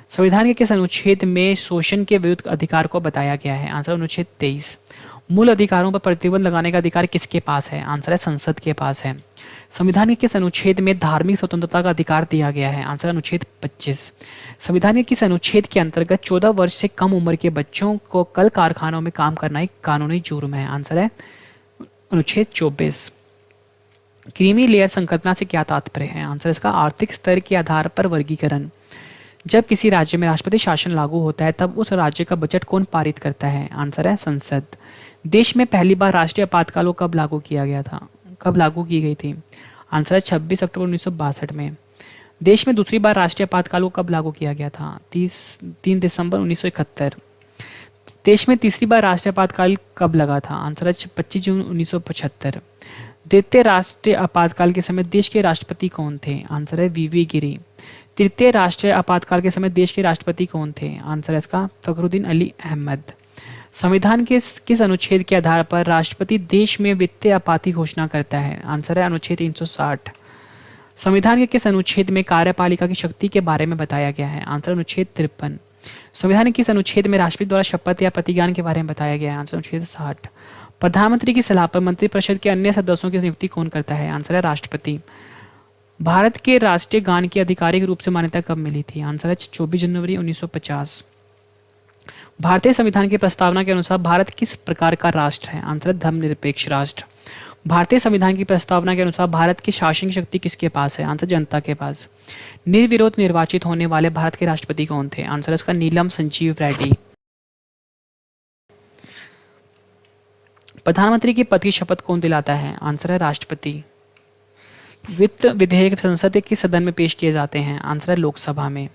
संविधान के किस अनुच्छेद में शोषण के विरुद्ध अधिकार को बताया गया है? आंसर अनुच्छेद 23। मूल अधिकारों पर प्रतिबंध लगाने का अधिकार किसके पास है? आंसर है संसद के पास है। संविधान के किस अनुच्छेद में धार्मिक स्वतंत्रता का अधिकार दिया गया है? आंसर अनुच्छेद 25। संविधान के किस अनुच्छेद के अंतर्गत 14 वर्ष से कम उम्र के बच्चों को कल कारखानों में काम करना एक कानूनी जुर्म है? आंसर है अनुच्छेद 24। क्रीमी लेयर संकल्पना से क्या तात्पर्य है? आंसर इसका आर्थिक स्तर के आधार पर वर्गीकरण। जब किसी राज्य में राष्ट्रपति शासन लागू होता है तब उस राज्य का बजट कौन पारित करता है? आंसर है संसद। देश में पहली बार राष्ट्रीय आपातकाल को कब लागू किया गया था? कब लागू की गई थी? आंसर है 26 अक्टूबर 1962 में। देश में दूसरी बार राष्ट्रीय आपातकाल को कब लागू किया गया था? 3 दिसंबर 1971। देश में तीसरी बार राष्ट्रीय आपातकाल कब लगा था? आंसर है 25 जून 1975। द्वितीय राष्ट्रीय आपातकाल के समय देश के राष्ट्रपति कौन थे? आंसर है वीवी गिरी। तृतीय राष्ट्रीय आपातकाल के समय देश के राष्ट्रपति कौन थे? आंसर है इसका फखरुद्दीन अली अहमद। संविधान के किस अनुच्छेद के आधार पर राष्ट्रपति देश में वित्तीय आपाति घोषणा करता है? आंसर है अनुच्छेद 360। संविधान के किस अनुच्छेद में कार्यपालिका की शक्ति के बारे में बताया गया है? आंसर अनुच्छेद 53। संविधान के किस अनुच्छेद में राष्ट्रपति द्वारा शपथ या प्रतिज्ञान के बारे में बताया गया है? आंसर अनुच्छेद 60। प्रधानमंत्री की सलाह पर मंत्रिपरिषद के अन्य सदस्यों की नियुक्ति कौन करता है? आंसर है राष्ट्रपति। भारत के राष्ट्रीय गान की आधिकारिक रूप से मान्यता कब मिली थी? आंसर है 24 जनवरी 1950। भारतीय संविधान की प्रस्तावना के अनुसार भारत किस प्रकार का राष्ट्र है? आंसर है धर्मनिरपेक्ष राष्ट्र। भारतीय संविधान की प्रस्तावना के अनुसार भारत की शासन शक्ति किसके पास है? आंसर जनता के पास। निर्विरोध निर्वाचित होने वाले भारत के राष्ट्रपति कौन थे? आंसर इसका नीलम संजीव रेड्डी। प्रधानमंत्री के पद की शपथ कौन दिलाता है? आंसर है राष्ट्रपति। वित्त विधेयक संसद के सदन में पेश किए जाते हैं? आंसर है लोकसभा में।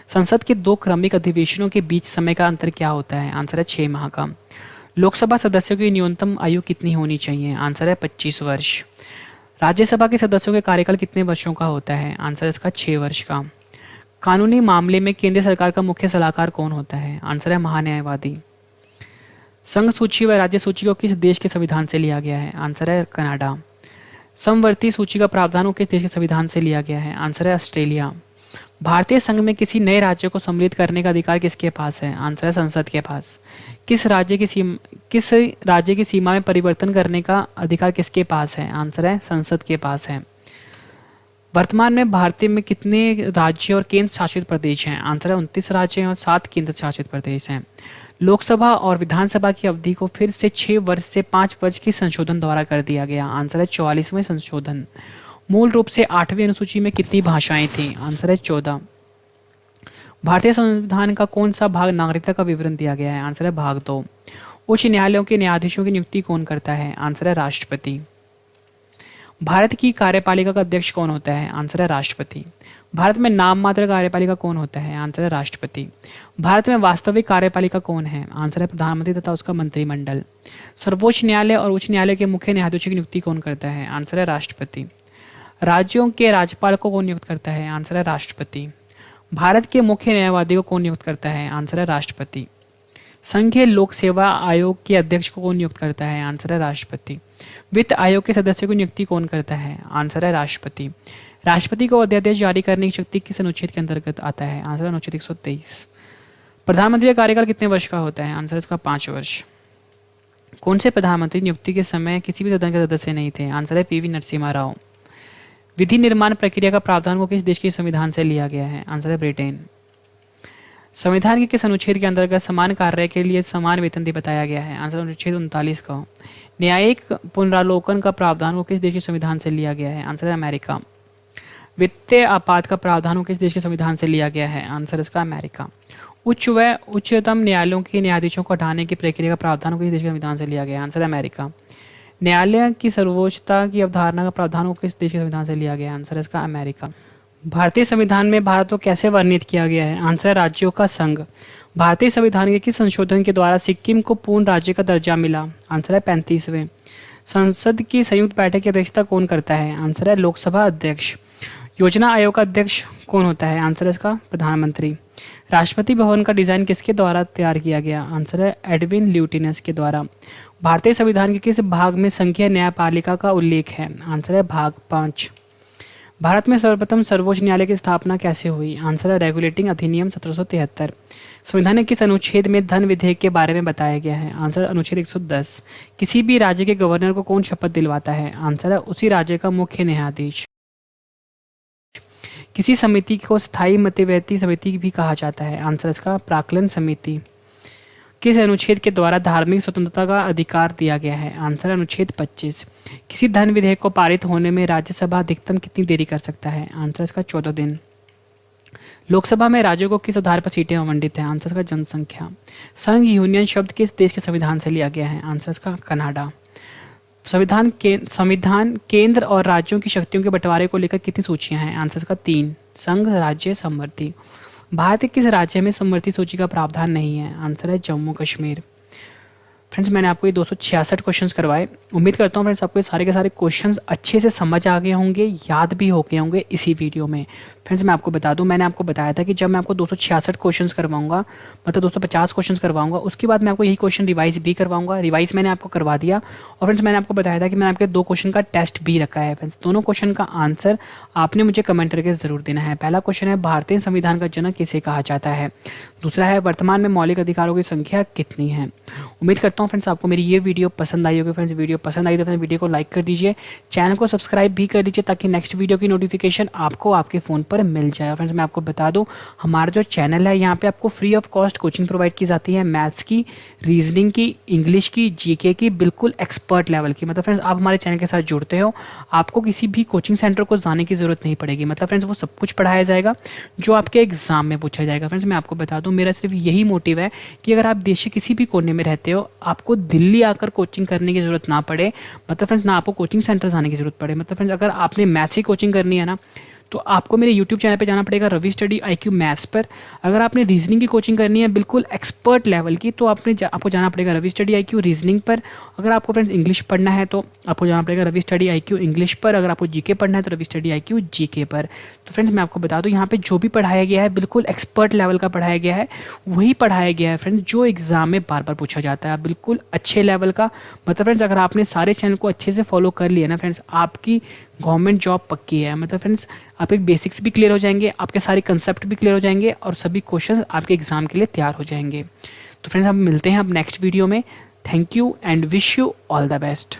संसद के 2 क्रमिक अधिवेशनों के बीच समय का अंतर क्या होता है? आंसर है 6 माह का। लोकसभा सदस्यों की न्यूनतम आयु कितनी होनी चाहिए? आंसर है 25 वर्ष। राज्यसभा के सदस्यों के कार्यकाल कितने वर्षों का होता है? आंसर इसका 6 वर्ष का। कानूनी मामले में केंद्र सरकार का मुख्य सलाहकार कौन होता है? आंसर है महान्यायवादी। संघ सूची व राज्य सूची को किस देश के संविधान से लिया गया है? आंसर है कनाडा। समवर्ती सूची का प्रावधान को किस देश के संविधान से लिया गया है? आंसर है ऑस्ट्रेलिया। भारतीय संघ में किसी नए राज्य को सम्मिलित करने का अधिकार किसके पास है? आंसर है संसद के पास। किस राज्य की सीमा में परिवर्तन करने का अधिकार किसके पास है? आंसर है संसद के पास है। वर्तमान में भारतीय में कितने राज्य और केंद्र शासित प्रदेश हैं? आंसर है 29 राज्य और 7 केंद्र शासित प्रदेश हैं। लोकसभा और विधानसभा की अवधि को फिर से 6 वर्ष से 5 वर्ष की संशोधन द्वारा कर दिया गया। आंसर है 44वें संशोधन। मूल रूप से 8वीं अनुसूची में कितनी भाषाएं थी? आंसर है 14। भारतीय संविधान का कौन सा भाग नागरिकता का विवरण दिया गया है? आंसर है भाग 2। उच्च न्यायालयों के न्यायाधीशों की नियुक्ति कौन करता है? आंसर है राष्ट्रपति। भारत की कार्यपालिका का अध्यक्ष कौन होता है? आंसर है राष्ट्रपति। भारत में नाम मात्र कार्यपालिका कौन होता है? आंसर है राष्ट्रपति। भारत में वास्तविक कार्यपालिका कौन है? आंसर है प्रधानमंत्री तथा उसका मंत्रिमंडल। सर्वोच्च न्यायालय और उच्च न्यायालय के मुख्य न्यायाधीशों की नियुक्ति कौन करता है? आंसर है राष्ट्रपति। राज्यों के राज्यपाल को कौन नियुक्त करता है? आंसर है राष्ट्रपति। भारत के मुख्य न्यायवादी को कौन नियुक्त करता है? आंसर है राष्ट्रपति। संघीय लोक सेवा आयोग के अध्यक्ष को कौन नियुक्त करता है? आंसर है राष्ट्रपति। वित्त आयोग के सदस्यों की नियुक्ति कौन करता है? आंसर है राष्ट्रपति। राष्ट्रपति को अध्यादेश जारी करने की शक्ति किस अनुच्छेद के अंतर्गत आता है? आंसर है अनुच्छेद 123। प्रधानमंत्री का कार्यकाल कितने वर्ष का होता है? आंसर इसका 5 वर्ष। कौन से प्रधानमंत्री नियुक्ति के समय किसी भी सदन के सदस्य नहीं थे? आंसर है पीवी नरसिम्हा राव। विधि निर्माण प्रक्रिया का प्रावधान को किस देश के संविधान से लिया गया है? आंसर है ब्रिटेन। संविधान के किस अनुच्छेद के अंतर्गत समान कार्य के लिए समान वेतन भी बताया गया है? आंसर अनुच्छेद 39 का। न्यायिक पुनरावलोकन का प्रावधान को किस देश के संविधान से लिया गया है? आंसर है अमेरिका। वित्तीय आपात का प्रावधान किस देश के संविधान से लिया गया है? आंसर इसका अमेरिका। उच्च व उच्चतम न्यायालयों के न्यायाधीशों को हटाने की प्रक्रिया का प्रावधान किस देश के संविधान से लिया गया है? Answer America. न्यायालय की सर्वोच्चता की अवधारणा का प्रावधान किस देश के संविधान से लिया गया है? आंसर इसका अमेरिका। भारतीय संविधान में भारत को कैसे वर्णित किया गया है? आंसर है राज्यों का संघ। भारतीय संविधान के किस संशोधन के द्वारा सिक्किम को पूर्ण राज्य का दर्जा मिला? आंसर है 35वें। संसद की संयुक्त बैठक की अध्यक्षता कौन करता है? आंसर है लोकसभा अध्यक्ष। योजना आयोग का अध्यक्ष कौन होता है? आंसर है इसका प्रधानमंत्री। राष्ट्रपति भवन का डिजाइन किसके द्वारा तैयार किया गया? आंसर है एडविन ल्यूटिनस के द्वारा। भारतीय संविधान के किस भाग में संघीय न्यायपालिका का उल्लेख है? आंसर है भाग 5। भारत में सर्वप्रथम सर्वोच्च न्यायालय की स्थापना कैसे हुई? आंसर है रेगुलेटिंग अधिनियम 1773। संविधान के किस अनुच्छेद में धन विधेयक के बारे में बताया गया है? आंसर अनुच्छेद 110। किसी भी राज्य के गवर्नर को कौन शपथ दिलवाता है? आंसर है उसी राज्य का मुख्य न्यायाधीश। किसी समिति को स्थायी मध्यवर्ती समिति भी कहा जाता है? आंसर इसका प्राक्कलन समिति। किस अनुच्छेद के द्वारा धार्मिक स्वतंत्रता का अधिकार दिया गया है? आंसर अनुच्छेद 25। किसी धन विधेयक को पारित होने में राज्यसभा अधिकतम कितनी देरी कर सकता है? आंसर इसका 14 दिन। लोकसभा में राज्यों को किस आधार पर सीटें आवंटित हैं? आंसर इसका जनसंख्या। संघ यूनियन शब्द किस देश के संविधान से लिया गया है? आंसर इसका कनाडा। संविधान केंद्र और राज्यों की शक्तियों के बंटवारे को लेकर कितनी सूचियां हैं? आंसर इसका 3। संघ, राज्य, समवर्ती। भारत के किस राज्य में समवर्ती सूची का प्रावधान नहीं है? आंसर है जम्मू कश्मीर। फ्रेंड्स, मैंने आपको ये 266 क्वेश्चंस करवाए। उम्मीद करता हूँ फ्रेंड्स आपको ये सारे के सारे क्वेश्चंस अच्छे से समझ आ गए होंगे, याद भी हो गए होंगे इसी वीडियो में। फ्रेंड्स, मैं आपको बता दूं, मैंने आपको बताया था कि जब मैं आपको 266 क्वेश्चंस करवाऊंगा, मतलब 250 क्वेश्चंस करवाऊंगा, उसके बाद मैं आपको यही क्वेश्चन रिवाइज भी करवाऊंगा। रिवाइज मैंने आपको करवा दिया। और फ्रेंड्स, मैंने आपको बताया था कि मैंने आपके 2 क्वेश्चन का टेस्ट भी रखा है। फ्रेंड्स, दोनों क्वेश्चन का आंसर आपने मुझे कमेंट करके जरूर देना है। पहला क्वेश्चन है भारतीय संविधान का जनक किसे कहा जाता है? दूसरा है वर्तमान में मौलिक अधिकारों की संख्या कितनी है? उम्मीद करता हूँ फ्रेंड्स आपको मेरी ये वीडियो पसंद आई होगी। फ्रेंड्स, वीडियो पसंद आई तो फ्रेंड्स वीडियो को लाइक कर दीजिए, चैनल को सब्सक्राइब भी कर दीजिए ताकि नेक्स्ट वीडियो की नोटिफिकेशन आपको आपके फ़ोन पर मिल जाए। फ्रेंड्स, मैं आपको बता दूं, हमारा जो चैनल है यहाँ पे आपको free of cost coaching provide की जाती है, मैथ्स की, रीजनिंग की, इंग्लिश की, जीके की, बिल्कुल एक्सपर्ट लेवल की। मतलब फ्रेंड्स, आप हमारे चैनल के साथ जुड़ते हो, आपको किसी भी कोचिंग सेंटर को जाने की ज़रूरत नहीं पड़ेगी। मतलब फ्रेंड्स, वो सब कुछ पढ़ाया जाएगा जो आपके एग्जाम में पूछा जाएगा। फ्रेंड्स, मैं आपको बता दूँ, मेरा सिर्फ यही मोटिव है कि अगर आप देश के किसी भी कोने में रहते हो, आपको दिल्ली आकर कोचिंग करने की ज़रूरत ना पड़े। मतलब फ्रेंड्स, ना आपको कोचिंग सेंटर जाने की ज़रूरत पड़े। मतलब फ्रेंड्स, अगर आपने मैथ्स की कोचिंग करनी है ना, तो आपको मेरे YouTube चैनल पे जाना पड़ेगा, रवि स्टडी IQ मैथ्स पर। अगर आपने रीजनिंग की कोचिंग करनी है बिल्कुल एक्सपर्ट लेवल की, तो आपको जाना पड़ेगा रवि स्टडी IQ रीजनिंग पर। अगर आपको फ्रेंड्स इंग्लिश पढ़ना है तो आपको जाना पड़ेगा रवि स्टडी IQ इंग्लिश पर। अगर आपको जीके पढ़ना है तो रवि स्टडी IQ जीके पर। तो फ्रेंड्स, मैं आपको बता दूं, यहाँ पे जो भी पढ़ाया गया है बिल्कुल एक्सपर्ट लेवल का पढ़ाया गया है, वही पढ़ाया गया है फ्रेंड्स जो एग्जाम में बार बार पूछा जाता है, बिल्कुल अच्छे लेवल का। मतलब फ्रेंड्स, अगर आपने सारे चैनल को अच्छे से फॉलो कर लिया ना फ्रेंड्स, आपकी गवर्नमेंट जॉब पक्की है। मतलब फ्रेंड्स, आपके बेसिक्स भी क्लियर हो जाएंगे, आपके सारे कंसेप्ट भी क्लियर हो जाएंगे और सभी क्वेश्चंस आपके एग्जाम के लिए तैयार हो जाएंगे। तो फ्रेंड्स, हम मिलते हैं अब नेक्स्ट वीडियो में। Thank you and wish you all the best.